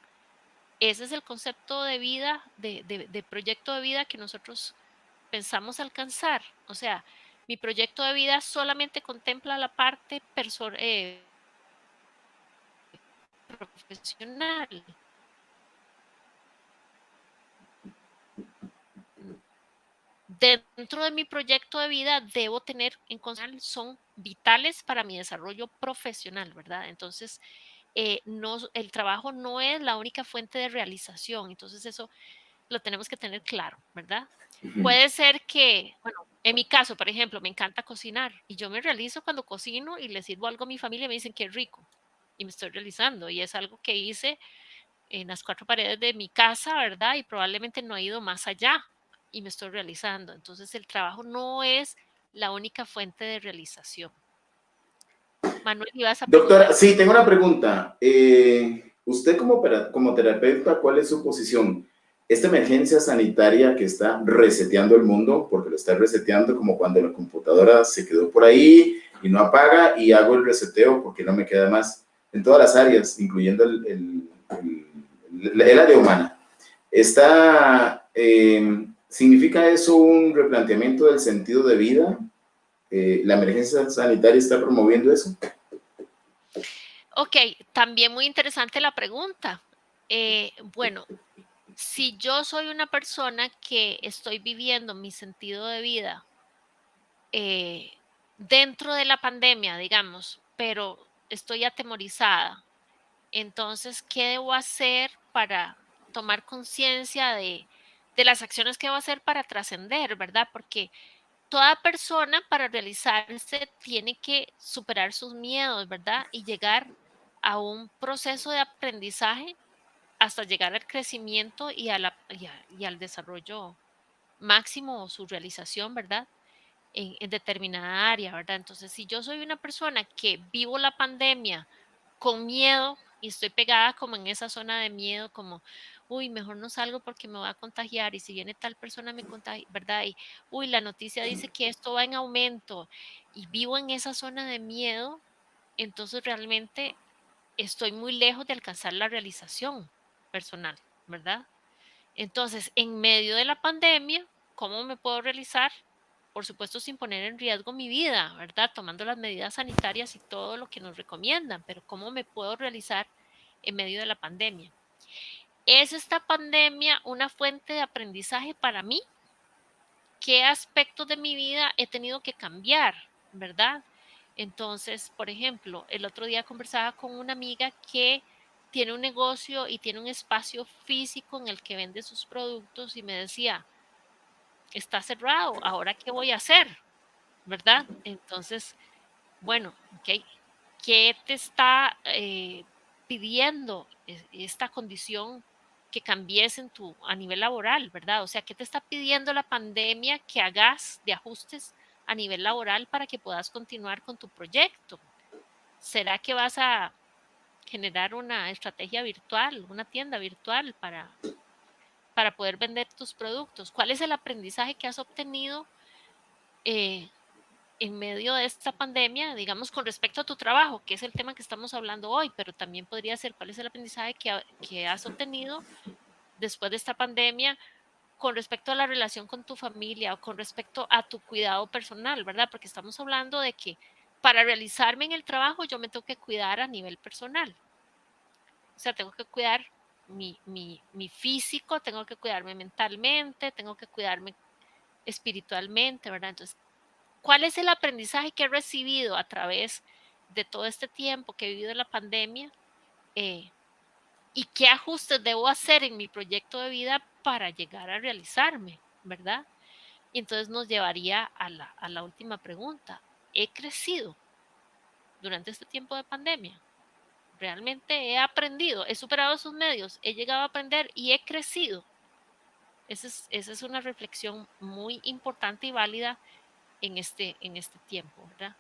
Ese es el concepto de vida, de proyecto de vida que nosotros pensamos alcanzar. O sea, mi proyecto de vida solamente contempla la parte profesional. Dentro de mi proyecto de vida debo tener en consideración, son vitales para mi desarrollo profesional, ¿verdad? Entonces, no, el trabajo no es la única fuente de realización, entonces eso lo tenemos que tener claro, ¿verdad? Puede ser que, bueno, en mi caso, por ejemplo, me encanta cocinar y yo me realizo cuando cocino y le sirvo algo a mi familia y me dicen que es rico y me estoy realizando y es algo que hice en las cuatro paredes de mi casa, ¿verdad? Y probablemente no he ido más allá y me estoy realizando. Entonces el trabajo no es la única fuente de realización. Manuel, ¿ibas a Doctora, preguntar? sí, tengo una pregunta. Usted como terapeuta, ¿cuál es su posición? Esta emergencia sanitaria que está reseteando el mundo, porque lo está reseteando como cuando la computadora se quedó por ahí y no apaga y hago el reseteo porque no me queda más en todas las áreas, incluyendo el área humana. ¿Significa eso un replanteamiento del sentido de vida? ¿La emergencia sanitaria está promoviendo eso? Ok, también muy interesante la pregunta. Bueno, si yo soy una persona que estoy viviendo mi sentido de vida eh, dentro de la pandemia, digamos, pero estoy atemorizada, entonces, ¿qué debo hacer para tomar conciencia de las acciones que debo hacer para trascender, verdad? Porque toda persona para realizarse tiene que superar sus miedos, ¿verdad? Y llegar a un proceso de aprendizaje hasta llegar al crecimiento y al desarrollo máximo o su realización, ¿verdad? En determinada área, ¿verdad? Entonces, si yo soy una persona que vivo la pandemia con miedo y estoy pegada como en esa zona de miedo, como, uy, mejor no salgo porque me voy a contagiar y si viene tal persona me contagia, ¿verdad? Y, uy, la noticia dice que esto va en aumento y vivo en esa zona de miedo, entonces realmente estoy muy lejos de alcanzar la realización personal, ¿verdad? Entonces, en medio de la pandemia, ¿cómo me puedo realizar? Por supuesto, sin poner en riesgo mi vida, ¿verdad? Tomando las medidas sanitarias y todo lo que nos recomiendan, pero ¿cómo me puedo realizar en medio de la pandemia? ¿Es esta pandemia una fuente de aprendizaje para mí? ¿Qué aspectos de mi vida he tenido que cambiar, verdad? Entonces, por ejemplo, el otro día conversaba con una amiga que tiene un negocio y tiene un espacio físico en el que vende sus productos y me decía, está cerrado, ¿ahora qué voy a hacer? ¿Verdad? Entonces, bueno, ok, ¿qué te está pidiendo esta condición que cambies a nivel laboral, ¿verdad? O sea, ¿qué te está pidiendo la pandemia que hagas de ajustes a nivel laboral para que puedas continuar con tu proyecto? ¿Será que vas a generar una estrategia virtual, una tienda virtual para poder vender tus productos. ¿Cuál es el aprendizaje que has obtenido en medio de esta pandemia, digamos, con respecto a tu trabajo, que es el tema que estamos hablando hoy, pero también podría ser cuál es el aprendizaje que has obtenido después de esta pandemia con respecto a la relación con tu familia o con respecto a tu cuidado personal, ¿verdad? Porque estamos hablando de que para realizarme en el trabajo yo me tengo que cuidar a nivel personal. O sea, tengo que cuidar mi físico, tengo que cuidarme mentalmente, tengo que cuidarme espiritualmente, ¿verdad? Entonces, ¿cuál es el aprendizaje que he recibido a través de todo este tiempo que he vivido en la pandemia? Eh, ¿Y qué ajustes debo hacer en mi proyecto de vida para llegar a realizarme, verdad? Y entonces nos llevaría a la última pregunta. ¿He crecido durante este tiempo de pandemia? ¿Realmente he aprendido? ¿He superado esos medios? ¿He llegado a aprender y he crecido? Esa es una reflexión muy importante y válida en este tiempo, ¿verdad?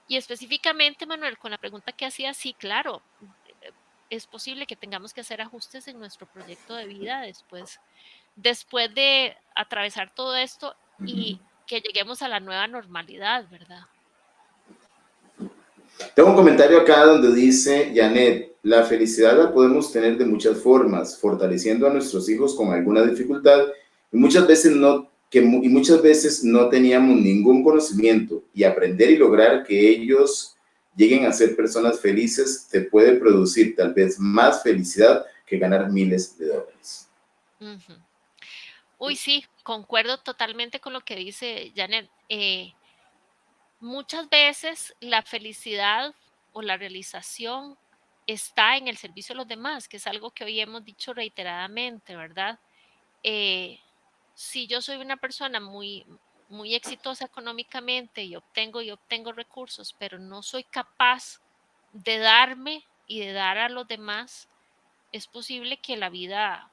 Y específicamente, Manuel, con la pregunta que hacía, sí, claro, es posible que tengamos que hacer ajustes en nuestro proyecto de vida después de atravesar todo esto y que lleguemos a la nueva normalidad, ¿verdad? Tengo un comentario acá donde dice Janet, la felicidad la podemos tener de muchas formas, fortaleciendo a nuestros hijos con alguna dificultad y muchas veces no teníamos ningún conocimiento y aprender y lograr que ellos lleguen a ser personas felices te puede producir tal vez más felicidad que ganar miles de dólares. Ujú. Uy, sí, concuerdo totalmente con lo que dice Janet. Muchas veces la felicidad o la realización está en el servicio a los demás, que es algo que hoy hemos dicho reiteradamente, ¿verdad? Eh, si yo soy una persona muy exitosa económicamente y obtengo recursos, pero no soy capaz de darme y de dar a los demás, es posible que la vida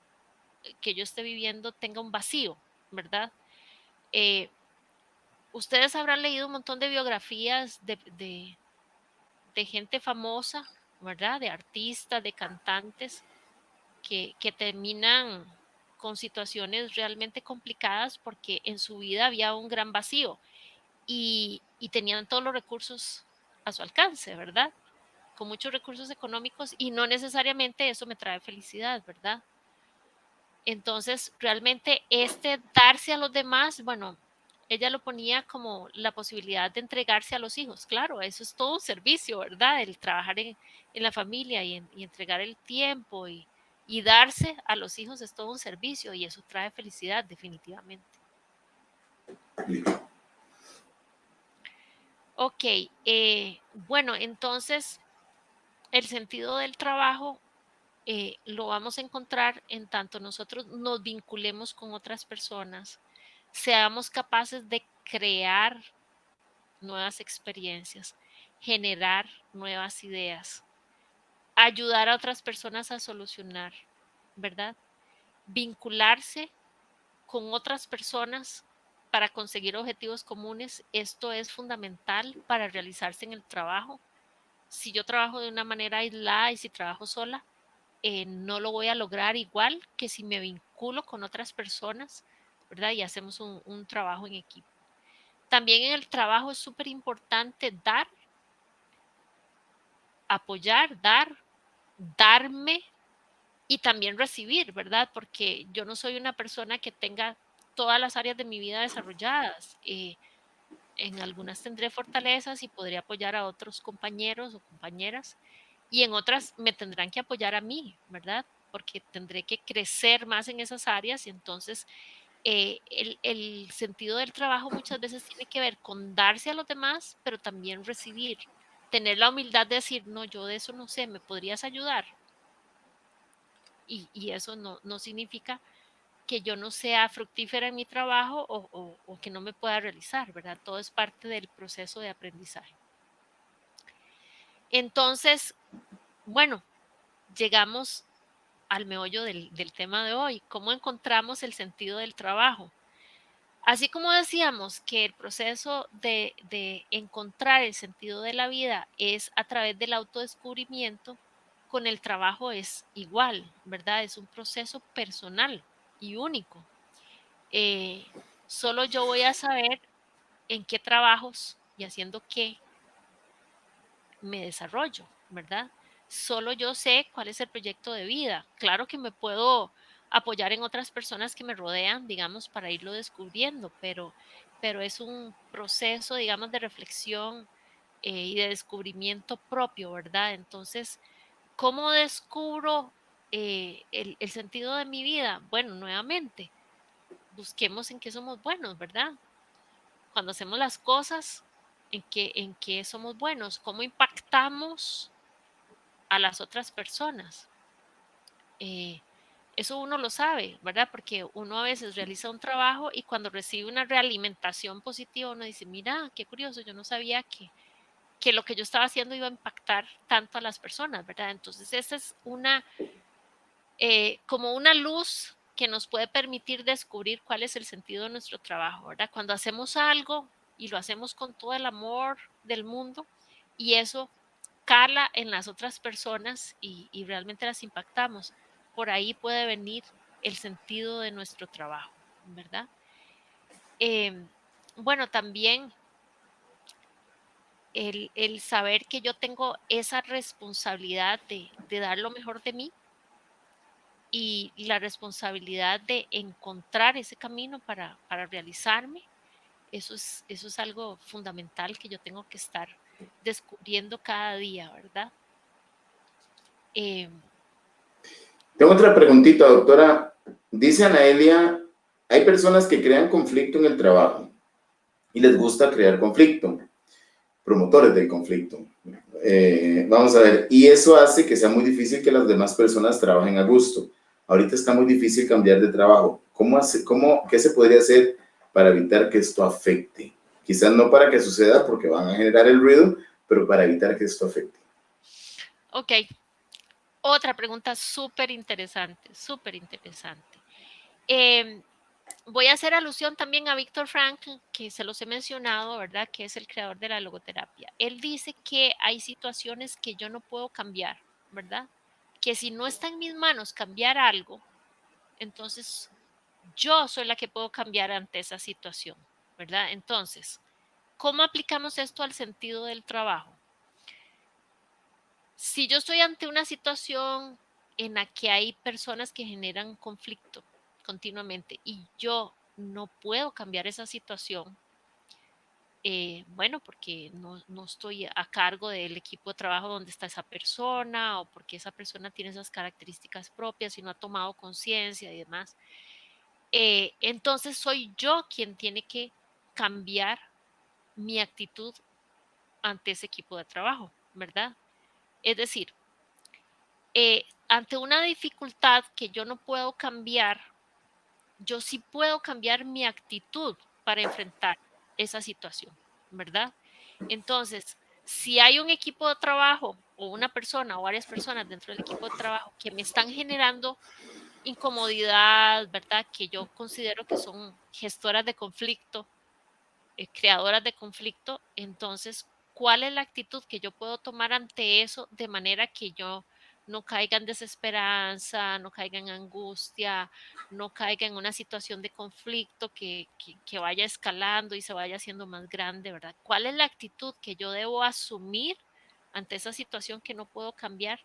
que yo esté viviendo tenga un vacío, ¿verdad? Eh, Ustedes habrán leído un montón de biografías de gente famosa, ¿verdad? De artistas, de cantantes que terminan con situaciones realmente complicadas porque en su vida había un gran vacío y tenían todos los recursos a su alcance, ¿verdad? Con muchos recursos económicos y no necesariamente eso me trae felicidad, ¿verdad? Entonces, realmente este darse a los demás, bueno, ella lo ponía como la posibilidad de entregarse a los hijos. Claro, eso es todo un servicio, ¿verdad? El trabajar en la familia y entregar el tiempo y darse a los hijos es todo un servicio y eso trae felicidad definitivamente. Ok, bueno, entonces el sentido del trabajo lo vamos a encontrar en tanto nosotros nos vinculemos con otras personas, seamos capaces de crear nuevas experiencias, generar nuevas ideas, ayudar a otras personas a solucionar, ¿verdad? Vincularse con otras personas para conseguir objetivos comunes, esto es fundamental para realizarse en el trabajo. Si yo trabajo de una manera aislada y si trabajo sola, no lo voy a lograr igual que si me vinculo con otras personas, ¿verdad? Y hacemos un trabajo en equipo. También en el trabajo es súper importante dar, apoyar, darme y también recibir, ¿verdad? Porque yo no soy una persona que tenga todas las áreas de mi vida desarrolladas. En algunas tendré fortalezas y podré apoyar a otros compañeros o compañeras y en otras me tendrán que apoyar a mí, ¿verdad? Porque tendré que crecer más en esas áreas y entonces el sentido del trabajo muchas veces tiene que ver con darse a los demás, pero también recibir, tener la humildad de decir, no, yo de eso no sé, ¿me podrías ayudar? Y eso no significa que yo no sea fructífera en mi trabajo o que no me pueda realizar, ¿verdad? Todo es parte del proceso de aprendizaje. Entonces, bueno, llegamos al meollo del tema de hoy, ¿cómo encontramos el sentido del trabajo? Así como decíamos que el proceso de encontrar el sentido de la vida es a través del autodescubrimiento, con el trabajo es igual, ¿verdad? Es un proceso personal y único. Solo yo voy a saber en qué trabajos y haciendo qué me desarrollo, ¿verdad? Solo yo sé cuál es el proyecto de vida. Claro que me puedo apoyar en otras personas que me rodean, digamos, para irlo descubriendo, pero es un proceso, digamos, de reflexión y de descubrimiento propio, ¿verdad? Entonces, ¿cómo descubro el sentido de mi vida? Bueno, nuevamente, busquemos en qué somos buenos, ¿verdad? Cuando hacemos las cosas, en qué somos buenos, cómo impactamos a las otras personas. Eh, Eso uno lo sabe, ¿verdad? Porque uno a veces realiza un trabajo y cuando recibe una realimentación positiva, uno dice, mira, qué curioso, yo no sabía que lo que yo estaba haciendo iba a impactar tanto a las personas, ¿verdad? Entonces, esa es como una luz que nos puede permitir descubrir cuál es el sentido de nuestro trabajo, ¿verdad? Cuando hacemos algo y lo hacemos con todo el amor del mundo y eso cala en las otras personas y realmente las impactamos, por ahí puede venir el sentido de nuestro trabajo, ¿verdad? Eh, bueno, también el saber que yo tengo esa responsabilidad de dar lo mejor de mí y la responsabilidad de encontrar ese camino para realizarme, eso es algo fundamental que yo tengo que estar descubriendo cada día, ¿verdad? Eh, Tengo otra preguntita, doctora. Dice Anaelia, hay personas que crean conflicto en el trabajo y les gusta crear conflicto, promotores del conflicto. Vamos a ver, y eso hace que sea muy difícil que las demás personas trabajen a gusto. Ahorita está muy difícil cambiar de trabajo. ¿Qué se podría hacer para evitar que esto afecte? Quizás no para que suceda porque van a generar el ruido, pero para evitar que esto afecte. ok, otra pregunta súper interesante, súper interesante. Eh, Voy a hacer alusión también a Víctor Frankl, que se los he mencionado, ¿verdad? Que es el creador de la logoterapia. Él dice que hay situaciones que yo no puedo cambiar, ¿verdad? Que si no está en mis manos cambiar algo, entonces yo soy la que puedo cambiar ante esa situación, ¿verdad? Entonces, ¿cómo aplicamos esto al sentido del trabajo? Si yo estoy ante una situación en la que hay personas que generan conflicto continuamente y yo no puedo cambiar esa situación, bueno, porque no estoy a cargo del equipo de trabajo donde está esa persona o porque esa persona tiene esas características propias y no ha tomado conciencia y demás. Entonces soy yo quien tiene que cambiar mi actitud ante ese equipo de trabajo, ¿verdad? Es decir, ante una dificultad que yo no puedo cambiar, yo sí puedo cambiar mi actitud para enfrentar esa situación, ¿verdad? Entonces, si hay un equipo de trabajo o una persona o varias personas dentro del equipo de trabajo que me están generando incomodidad, ¿verdad? Que yo considero que son gestoras de conflicto, creadoras de conflicto, entonces, ¿cuál es la actitud que yo puedo tomar ante eso de manera que yo no caiga en desesperanza, no caiga en angustia, no caiga en una situación de conflicto que vaya escalando y se vaya haciendo más grande, ¿verdad? ¿Cuál es la actitud que yo debo asumir ante esa situación que no puedo cambiar?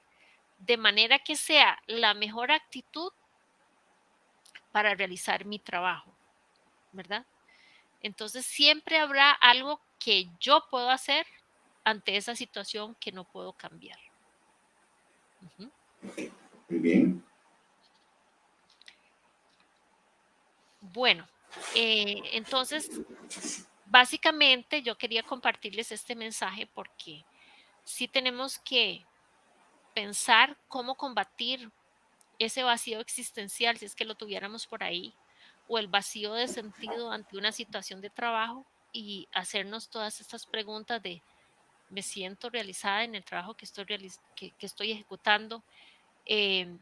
De manera que sea la mejor actitud para realizar mi trabajo, ¿verdad? Entonces siempre habrá algo que yo puedo hacer ante esa situación que no puedo cambiar. Ujú. Muy bien. Bueno, entonces básicamente yo quería compartirles este mensaje porque sí tenemos que pensar cómo combatir ese vacío existencial, si es que lo tuviéramos por ahí, o el vacío de sentido ante una situación de trabajo y hacernos todas estas preguntas de me siento realizada en el trabajo que estoy ejecutando, eh,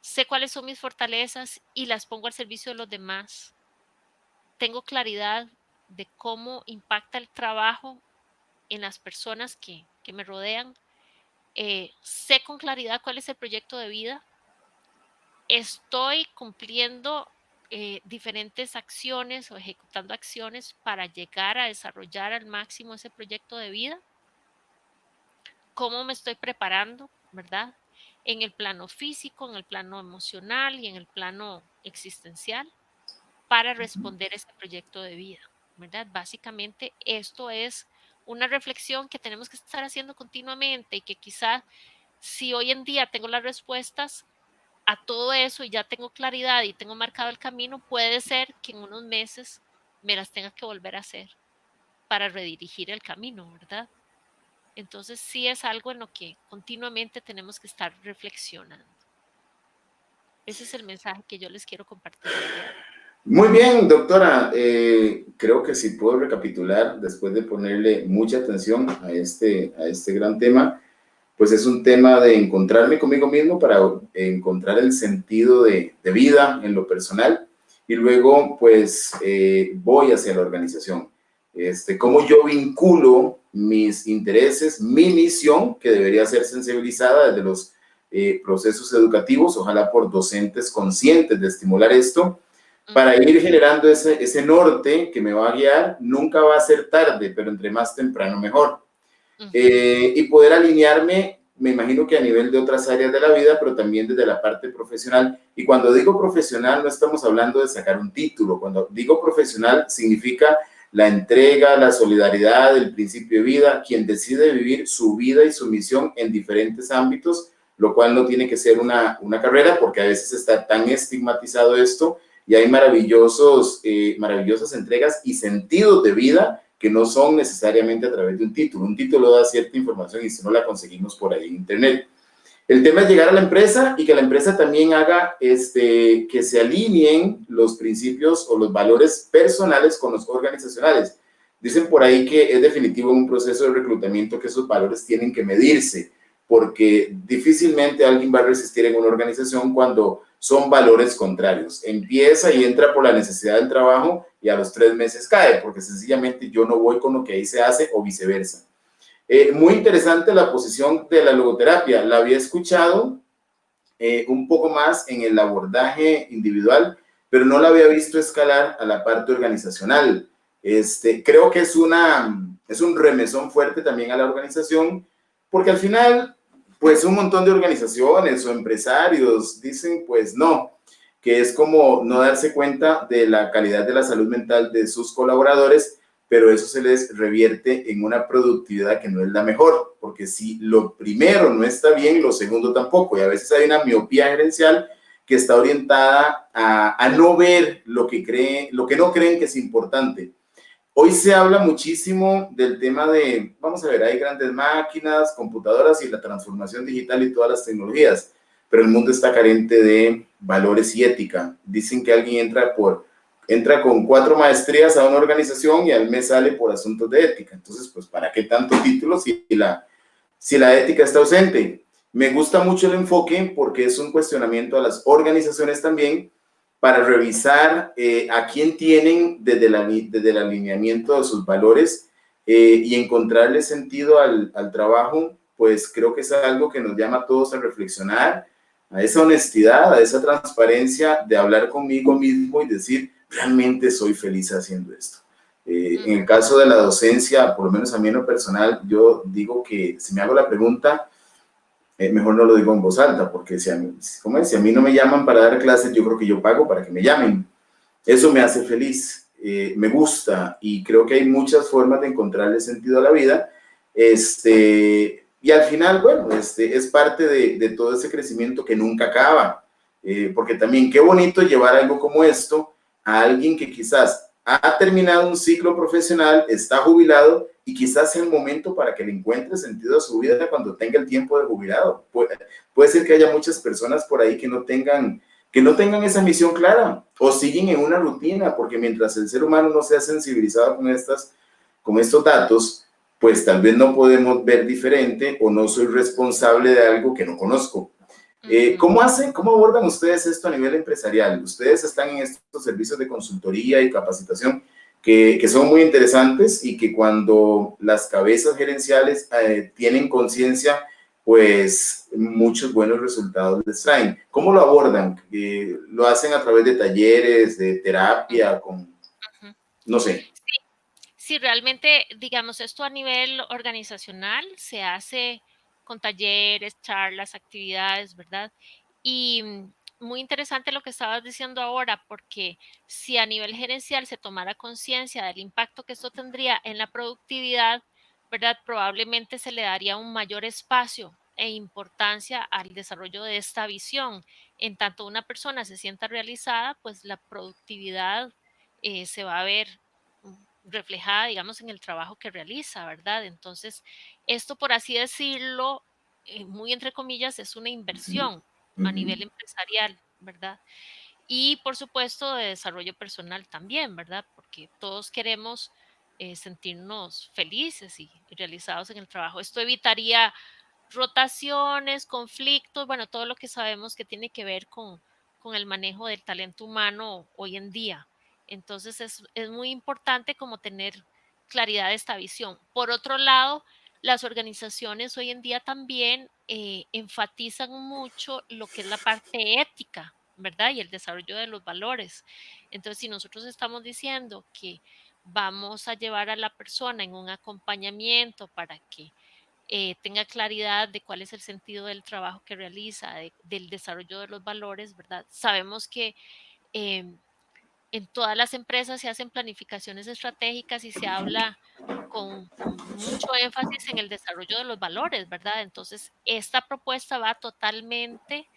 sé cuáles son mis fortalezas y las pongo al servicio de los demás, tengo claridad de cómo impacta el trabajo en las personas que me rodean, sé con claridad cuál es el proyecto de vida, estoy cumpliendo diferentes acciones o ejecutando acciones para llegar a desarrollar al máximo ese proyecto de vida, cómo me estoy preparando, ¿verdad? En el plano físico, en el plano emocional y en el plano existencial para responder a ese proyecto de vida, ¿verdad? Básicamente esto es una reflexión que tenemos que estar haciendo continuamente y que quizá si hoy en día tengo las respuestas a todo eso y ya tengo claridad y tengo marcado el camino, puede ser que en unos meses me las tenga que volver a hacer para redirigir el camino, ¿verdad? Entonces sí es algo en lo que continuamente tenemos que estar reflexionando. Ese es el mensaje que yo les quiero compartir el día de hoy. Muy bien, doctora. Creo que si puedo recapitular, después de ponerle mucha atención a este gran tema, pues es un tema de encontrarme conmigo mismo para encontrar el sentido de vida en lo personal y luego pues voy hacia la organización. Cómo yo vinculo mis intereses, mi misión, que debería ser sensibilizada desde los procesos educativos, ojalá por docentes conscientes de estimular esto, para ir generando ese norte que me va a guiar. Nunca va a ser tarde, pero entre más temprano mejor. Y poder alinearme, me imagino que a nivel de otras áreas de la vida, pero también desde la parte profesional. Y cuando digo profesional, no estamos hablando de sacar un título. Cuando digo profesional, significa la entrega, la solidaridad, el principio de vida, quien decide vivir su vida y su misión en diferentes ámbitos, lo cual no tiene que ser una carrera, porque a veces está tan estigmatizado esto, y hay maravillosas entregas y sentidos de vida que no son necesariamente a través de un título. Un título da cierta información y si no la conseguimos por ahí en internet. El tema es llegar a la empresa y que la empresa también haga que se alineen los principios o los valores personales con los organizacionales. Dicen por ahí que es definitivo en un proceso de reclutamiento que esos valores tienen que medirse, porque difícilmente alguien va a resistir en una organización cuando son valores contrarios. Empieza y entra por la necesidad del trabajo y a los 3 meses cae, porque sencillamente yo no voy con lo que ahí se hace o viceversa. Muy interesante la posición de la logoterapia. La había escuchado un poco más en el abordaje individual, pero no la había visto escalar a la parte organizacional. Creo que es un remesón fuerte también a la organización, porque al final, pues un montón de organizaciones o empresarios dicen, pues no, que es como no darse cuenta de la calidad de la salud mental de sus colaboradores, pero eso se les revierte en una productividad que no es la mejor, porque si lo primero no está bien, lo segundo tampoco, y a veces hay una miopía gerencial que está orientada a no ver lo que no creen que es importante. Hoy se habla muchísimo del tema de, vamos a ver, hay grandes máquinas, computadoras y la transformación digital y todas las tecnologías, pero el mundo está carente de valores y ética. Dicen que alguien entra con 4 maestrías a una organización y al mes sale por asuntos de ética. Entonces, pues, ¿para qué tanto título si la ética está ausente? Me gusta mucho el enfoque porque es un cuestionamiento a las organizaciones también para revisar a quién tienen desde el alineamiento de sus valores y encontrarle sentido al trabajo. Pues creo que es algo que nos llama a todos a reflexionar, a esa honestidad, a esa transparencia de hablar conmigo mismo y decir, realmente soy feliz haciendo esto. En el caso de la docencia, por lo menos a mí en lo personal, yo digo que si me hago la pregunta, mejor no lo digo en voz alta, porque si a mí no me llaman para dar clases, yo creo que yo pago para que me llamen. Eso me hace feliz, me gusta, y creo que hay muchas formas de encontrarle sentido a la vida. Y al final, bueno, es parte de todo ese crecimiento que nunca acaba, porque también qué bonito llevar algo como esto a alguien que quizás ha terminado un ciclo profesional, está jubilado y quizás sea el momento para que le encuentre sentido a su vida cuando tenga el tiempo de jubilado. Puede ser que haya muchas personas por ahí que no tengan esa misión clara o siguen en una rutina, porque mientras el ser humano no sea sensibilizado con estos datos, pues tal vez no podemos ver diferente o no soy responsable de algo que no conozco. ¿Cómo abordan ustedes esto a nivel empresarial? Ustedes están en estos servicios de consultoría y capacitación que son muy interesantes y que cuando las cabezas gerenciales tienen conciencia, pues muchos buenos resultados les traen. ¿Cómo lo abordan? ¿Lo hacen a través de talleres, de terapia, con, Ujú. no sé? Sí, sí, realmente, digamos, esto a nivel organizacional se hace con talleres, charlas, actividades, ¿verdad? Y muy interesante lo que estabas diciendo ahora, porque si a nivel gerencial se tomara conciencia del impacto que esto tendría en la productividad, ¿verdad? Probablemente se le daría un mayor espacio e importancia al desarrollo de esta visión. En tanto una persona se sienta realizada, pues la productividad se va a ver reflejada, digamos, en el trabajo que realiza, ¿verdad? Entonces, esto, por así decirlo, muy entre comillas, es una Ujú, inversión a ujú. nivel empresarial, ¿verdad? Y por supuesto de desarrollo personal también, ¿verdad? Porque todos queremos sentirnos felices y realizados en el trabajo. Esto evitaría rotaciones, conflictos, bueno, todo lo que sabemos que tiene que ver con el manejo del talento humano hoy en día. Entonces es muy importante como tener claridad de esta visión. Por otro lado, las organizaciones hoy en día también enfatizan mucho lo que es la parte ética, ¿verdad? Y el desarrollo de los valores. Entonces, si nosotros estamos diciendo que vamos a llevar a la persona en un acompañamiento para que tenga claridad de cuál es el sentido del trabajo que realiza, del desarrollo de los valores, ¿verdad? Sabemos que eh, en todas las empresas se hacen planificaciones estratégicas y se habla con mucho énfasis en el desarrollo de los valores, ¿verdad? Entonces, esta propuesta va totalmente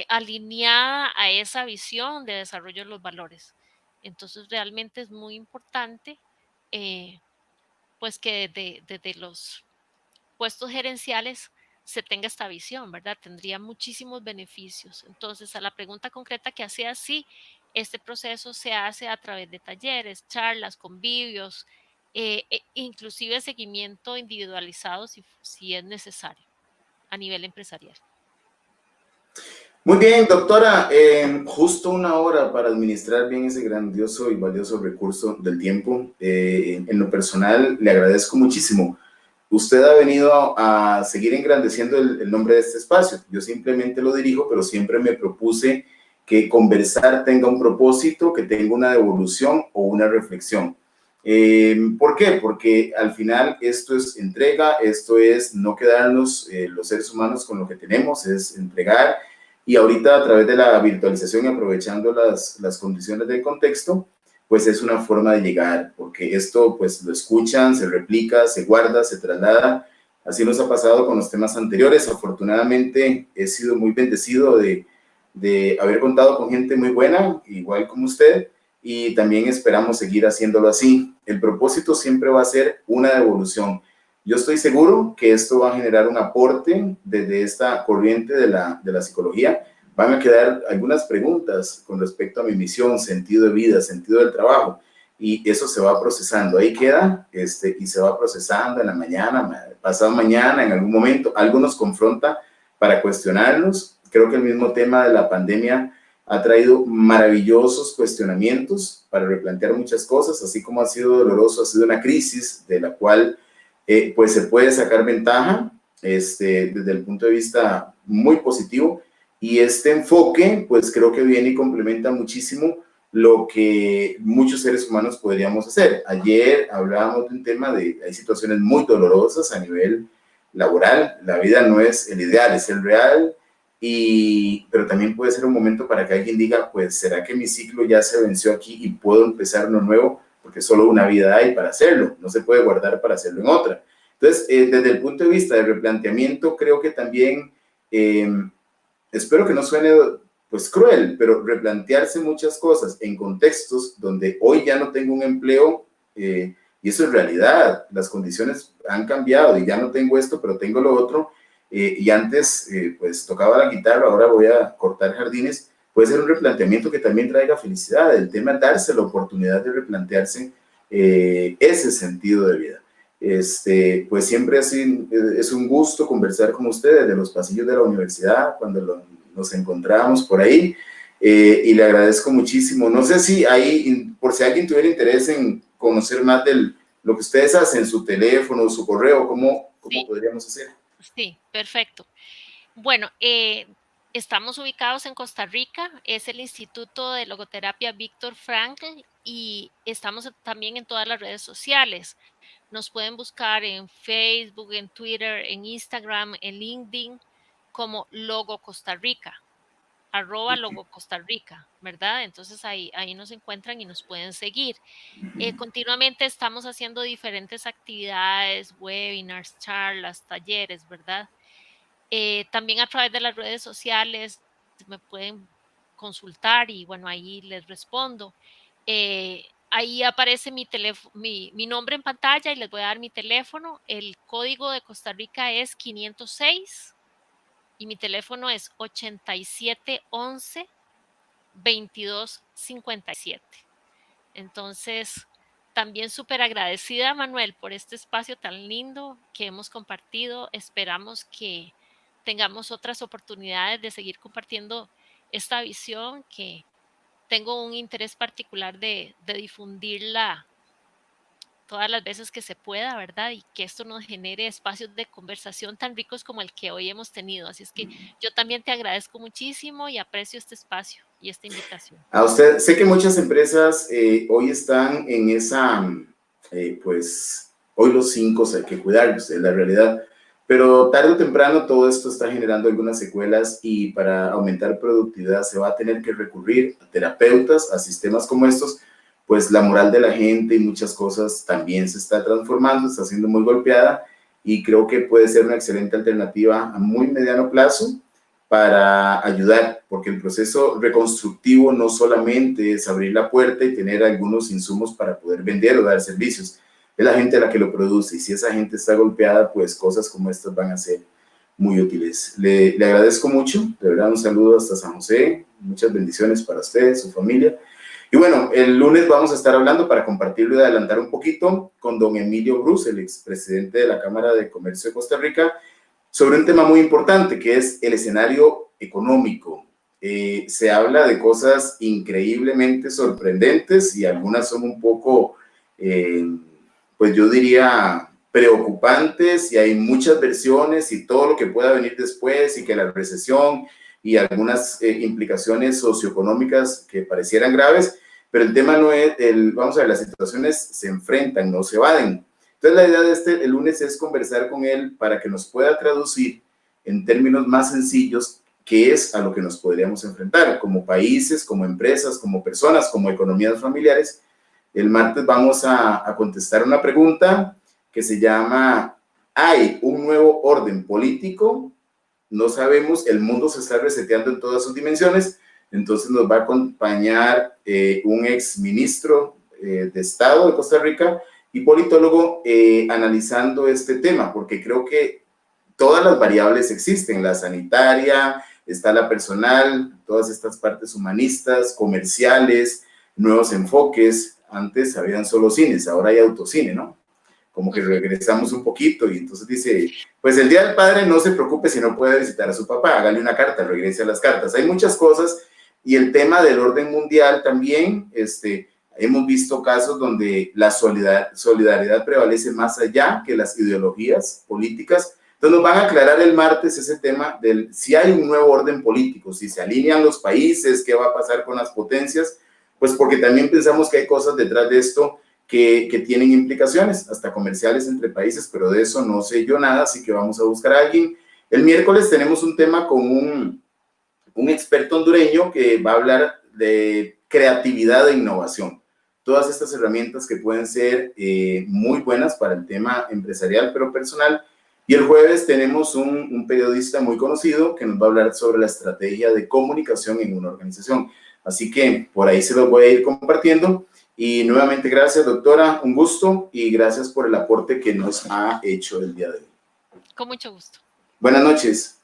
alineada a esa visión de desarrollo de los valores. Entonces, realmente es muy importante, pues, que desde los puestos gerenciales se tenga esta visión, ¿verdad? Tendría muchísimos beneficios. Entonces, a la pregunta concreta que hacía, sí, este proceso se hace a través de talleres, charlas, convivios, inclusive seguimiento individualizado si es necesario a nivel empresarial. Muy bien, doctora, justo una hora para administrar bien ese grandioso y valioso recurso del tiempo. En lo personal, le agradezco muchísimo. Usted ha venido a seguir engrandeciendo el nombre de este espacio. Yo simplemente lo dirijo, pero siempre me propuse que conversar tenga un propósito, que tenga una devolución o una reflexión. ¿Por qué? Porque al final esto es entrega, esto es no quedarnos los seres humanos con lo que tenemos, es entregar. Y ahorita a través de la virtualización y aprovechando las condiciones del contexto, pues es una forma de llegar, porque esto pues lo escuchan, se replica, se guarda, se traslada. Así nos ha pasado con los temas anteriores. Afortunadamente he sido muy bendecido de haber contado con gente muy buena, igual como usted, y también esperamos seguir haciéndolo así. El propósito siempre va a ser una devolución. Yo estoy seguro que esto va a generar un aporte desde esta corriente de la psicología. Van a quedar algunas preguntas con respecto a mi misión, sentido de vida, sentido del trabajo, y eso se va procesando. Ahí queda, y se va procesando en la mañana, pasado mañana, en algún momento. Algo nos confronta para cuestionarnos. Creo que el mismo tema de la pandemia ha traído maravillosos cuestionamientos para replantear muchas cosas, así como ha sido doloroso, ha sido una crisis de la cual pues se puede sacar ventaja desde el punto de vista muy positivo, y este enfoque pues creo que viene y complementa muchísimo lo que muchos seres humanos podríamos hacer. Ayer hablábamos de un tema de, hay situaciones muy dolorosas a nivel laboral, la vida no es el ideal, es el real, pero también puede ser un momento para que alguien diga, pues, ¿será que mi ciclo ya se venció aquí y puedo empezar uno nuevo? Porque solo una vida hay para hacerlo, no se puede guardar para hacerlo en otra. Entonces, desde el punto de vista del replanteamiento, creo que también, espero que no suene pues cruel, pero replantearse muchas cosas en contextos donde hoy ya no tengo un empleo, y eso es realidad, las condiciones han cambiado y ya no tengo esto, pero tengo lo otro, y antes pues tocaba la guitarra, ahora voy a cortar jardines. Puede ser un replanteamiento que también traiga felicidad. El tema es darse la oportunidad de replantearse ese sentido de vida. Pues siempre así, es un gusto conversar con ustedes de los pasillos de la universidad cuando nos encontramos por ahí, y le agradezco muchísimo. No sé si ahí, por si alguien tuviera interés en conocer más de lo que ustedes hacen, su teléfono, su correo, ¿cómo Sí. podríamos hacer? Sí, perfecto. Bueno, estamos ubicados en Costa Rica, es el Instituto de Logoterapia Víctor Frankl y estamos también en todas las redes sociales. Nos pueden buscar en Facebook, en Twitter, en Instagram, en LinkedIn como Logo Costa Rica, @Logo Costa Rica, ¿verdad? Entonces ahí nos encuentran y nos pueden seguir. Continuamente estamos haciendo diferentes actividades, webinars, charlas, talleres, ¿verdad? También a través de las redes sociales me pueden consultar y bueno, ahí les respondo. Ahí aparece mi nombre en pantalla y les voy a dar mi teléfono. El código de Costa Rica es 506 y mi teléfono es 8711-2257. Entonces, también súper agradecida, Manuel, por este espacio tan lindo que hemos compartido. Esperamos que tengamos otras oportunidades de seguir compartiendo esta visión, que tengo un interés particular de difundirla todas las veces que se pueda, ¿verdad? Y que esto nos genere espacios de conversación tan ricos como el que hoy hemos tenido. Así es que yo también te agradezco muchísimo y aprecio este espacio y esta invitación. A usted, sé que muchas empresas hoy están en esa, pues, hoy los 5 hay que cuidarlos, es la realidad. Pero tarde o temprano todo esto está generando algunas secuelas y para aumentar productividad se va a tener que recurrir a terapeutas, a sistemas como estos, pues la moral de la gente y muchas cosas también se está transformando, está siendo muy golpeada y creo que puede ser una excelente alternativa a muy mediano plazo para ayudar, porque el proceso reconstructivo no solamente es abrir la puerta y tener algunos insumos para poder vender o dar servicios, es la gente la que lo produce y si esa gente está golpeada, pues cosas como estas van a ser muy útiles. Le agradezco mucho, de verdad un saludo hasta San José, muchas bendiciones para usted, su familia. Y bueno, el lunes vamos a estar hablando para compartirlo y adelantar un poquito con don Emilio Bruce, el expresidente de la Cámara de Comercio de Costa Rica, sobre un tema muy importante que es el escenario económico. Se habla de cosas increíblemente sorprendentes y algunas son un poco, pues yo diría, preocupantes y hay muchas versiones y todo lo que pueda venir después y que la recesión y algunas implicaciones socioeconómicas que parecieran graves, pero el tema no es, vamos a ver, las situaciones se enfrentan, no se evaden. Entonces la idea de el lunes es conversar con él para que nos pueda traducir en términos más sencillos qué es a lo que nos podríamos enfrentar como países, como empresas, como personas, como economías familiares. El martes vamos a contestar una pregunta que se llama, ¿hay un nuevo orden político? No sabemos, el mundo se está reseteando en todas sus dimensiones, entonces nos va a acompañar un ex ministro de Estado de Costa Rica y politólogo analizando este tema, porque creo que todas las variables existen, la sanitaria, está la personal, todas estas partes humanistas, comerciales, nuevos enfoques. Antes habían solo cines, ahora hay autocine, ¿no? Como que regresamos un poquito y entonces dice, pues el Día del Padre no se preocupe si no puede visitar a su papá, hágale una carta, regrese a las cartas. Hay muchas cosas y el tema del orden mundial también, hemos visto casos donde la solidaridad prevalece más allá que las ideologías políticas. Entonces nos van a aclarar el martes ese tema del si hay un nuevo orden político, si se alinean los países, qué va a pasar con las potencias, pues porque también pensamos que hay cosas detrás de esto que tienen implicaciones, hasta comerciales entre países, pero de eso no sé yo nada, así que vamos a buscar a alguien. El miércoles tenemos un tema con un experto hondureño que va a hablar de creatividad e innovación. Todas estas herramientas que pueden ser muy buenas para el tema empresarial, pero personal. Y el jueves tenemos un periodista muy conocido que nos va a hablar sobre la estrategia de comunicación en una organización. Así que por ahí se los voy a ir compartiendo. Y nuevamente gracias, doctora, un gusto y gracias por el aporte que nos ha hecho el día de hoy. Con mucho gusto. Buenas noches.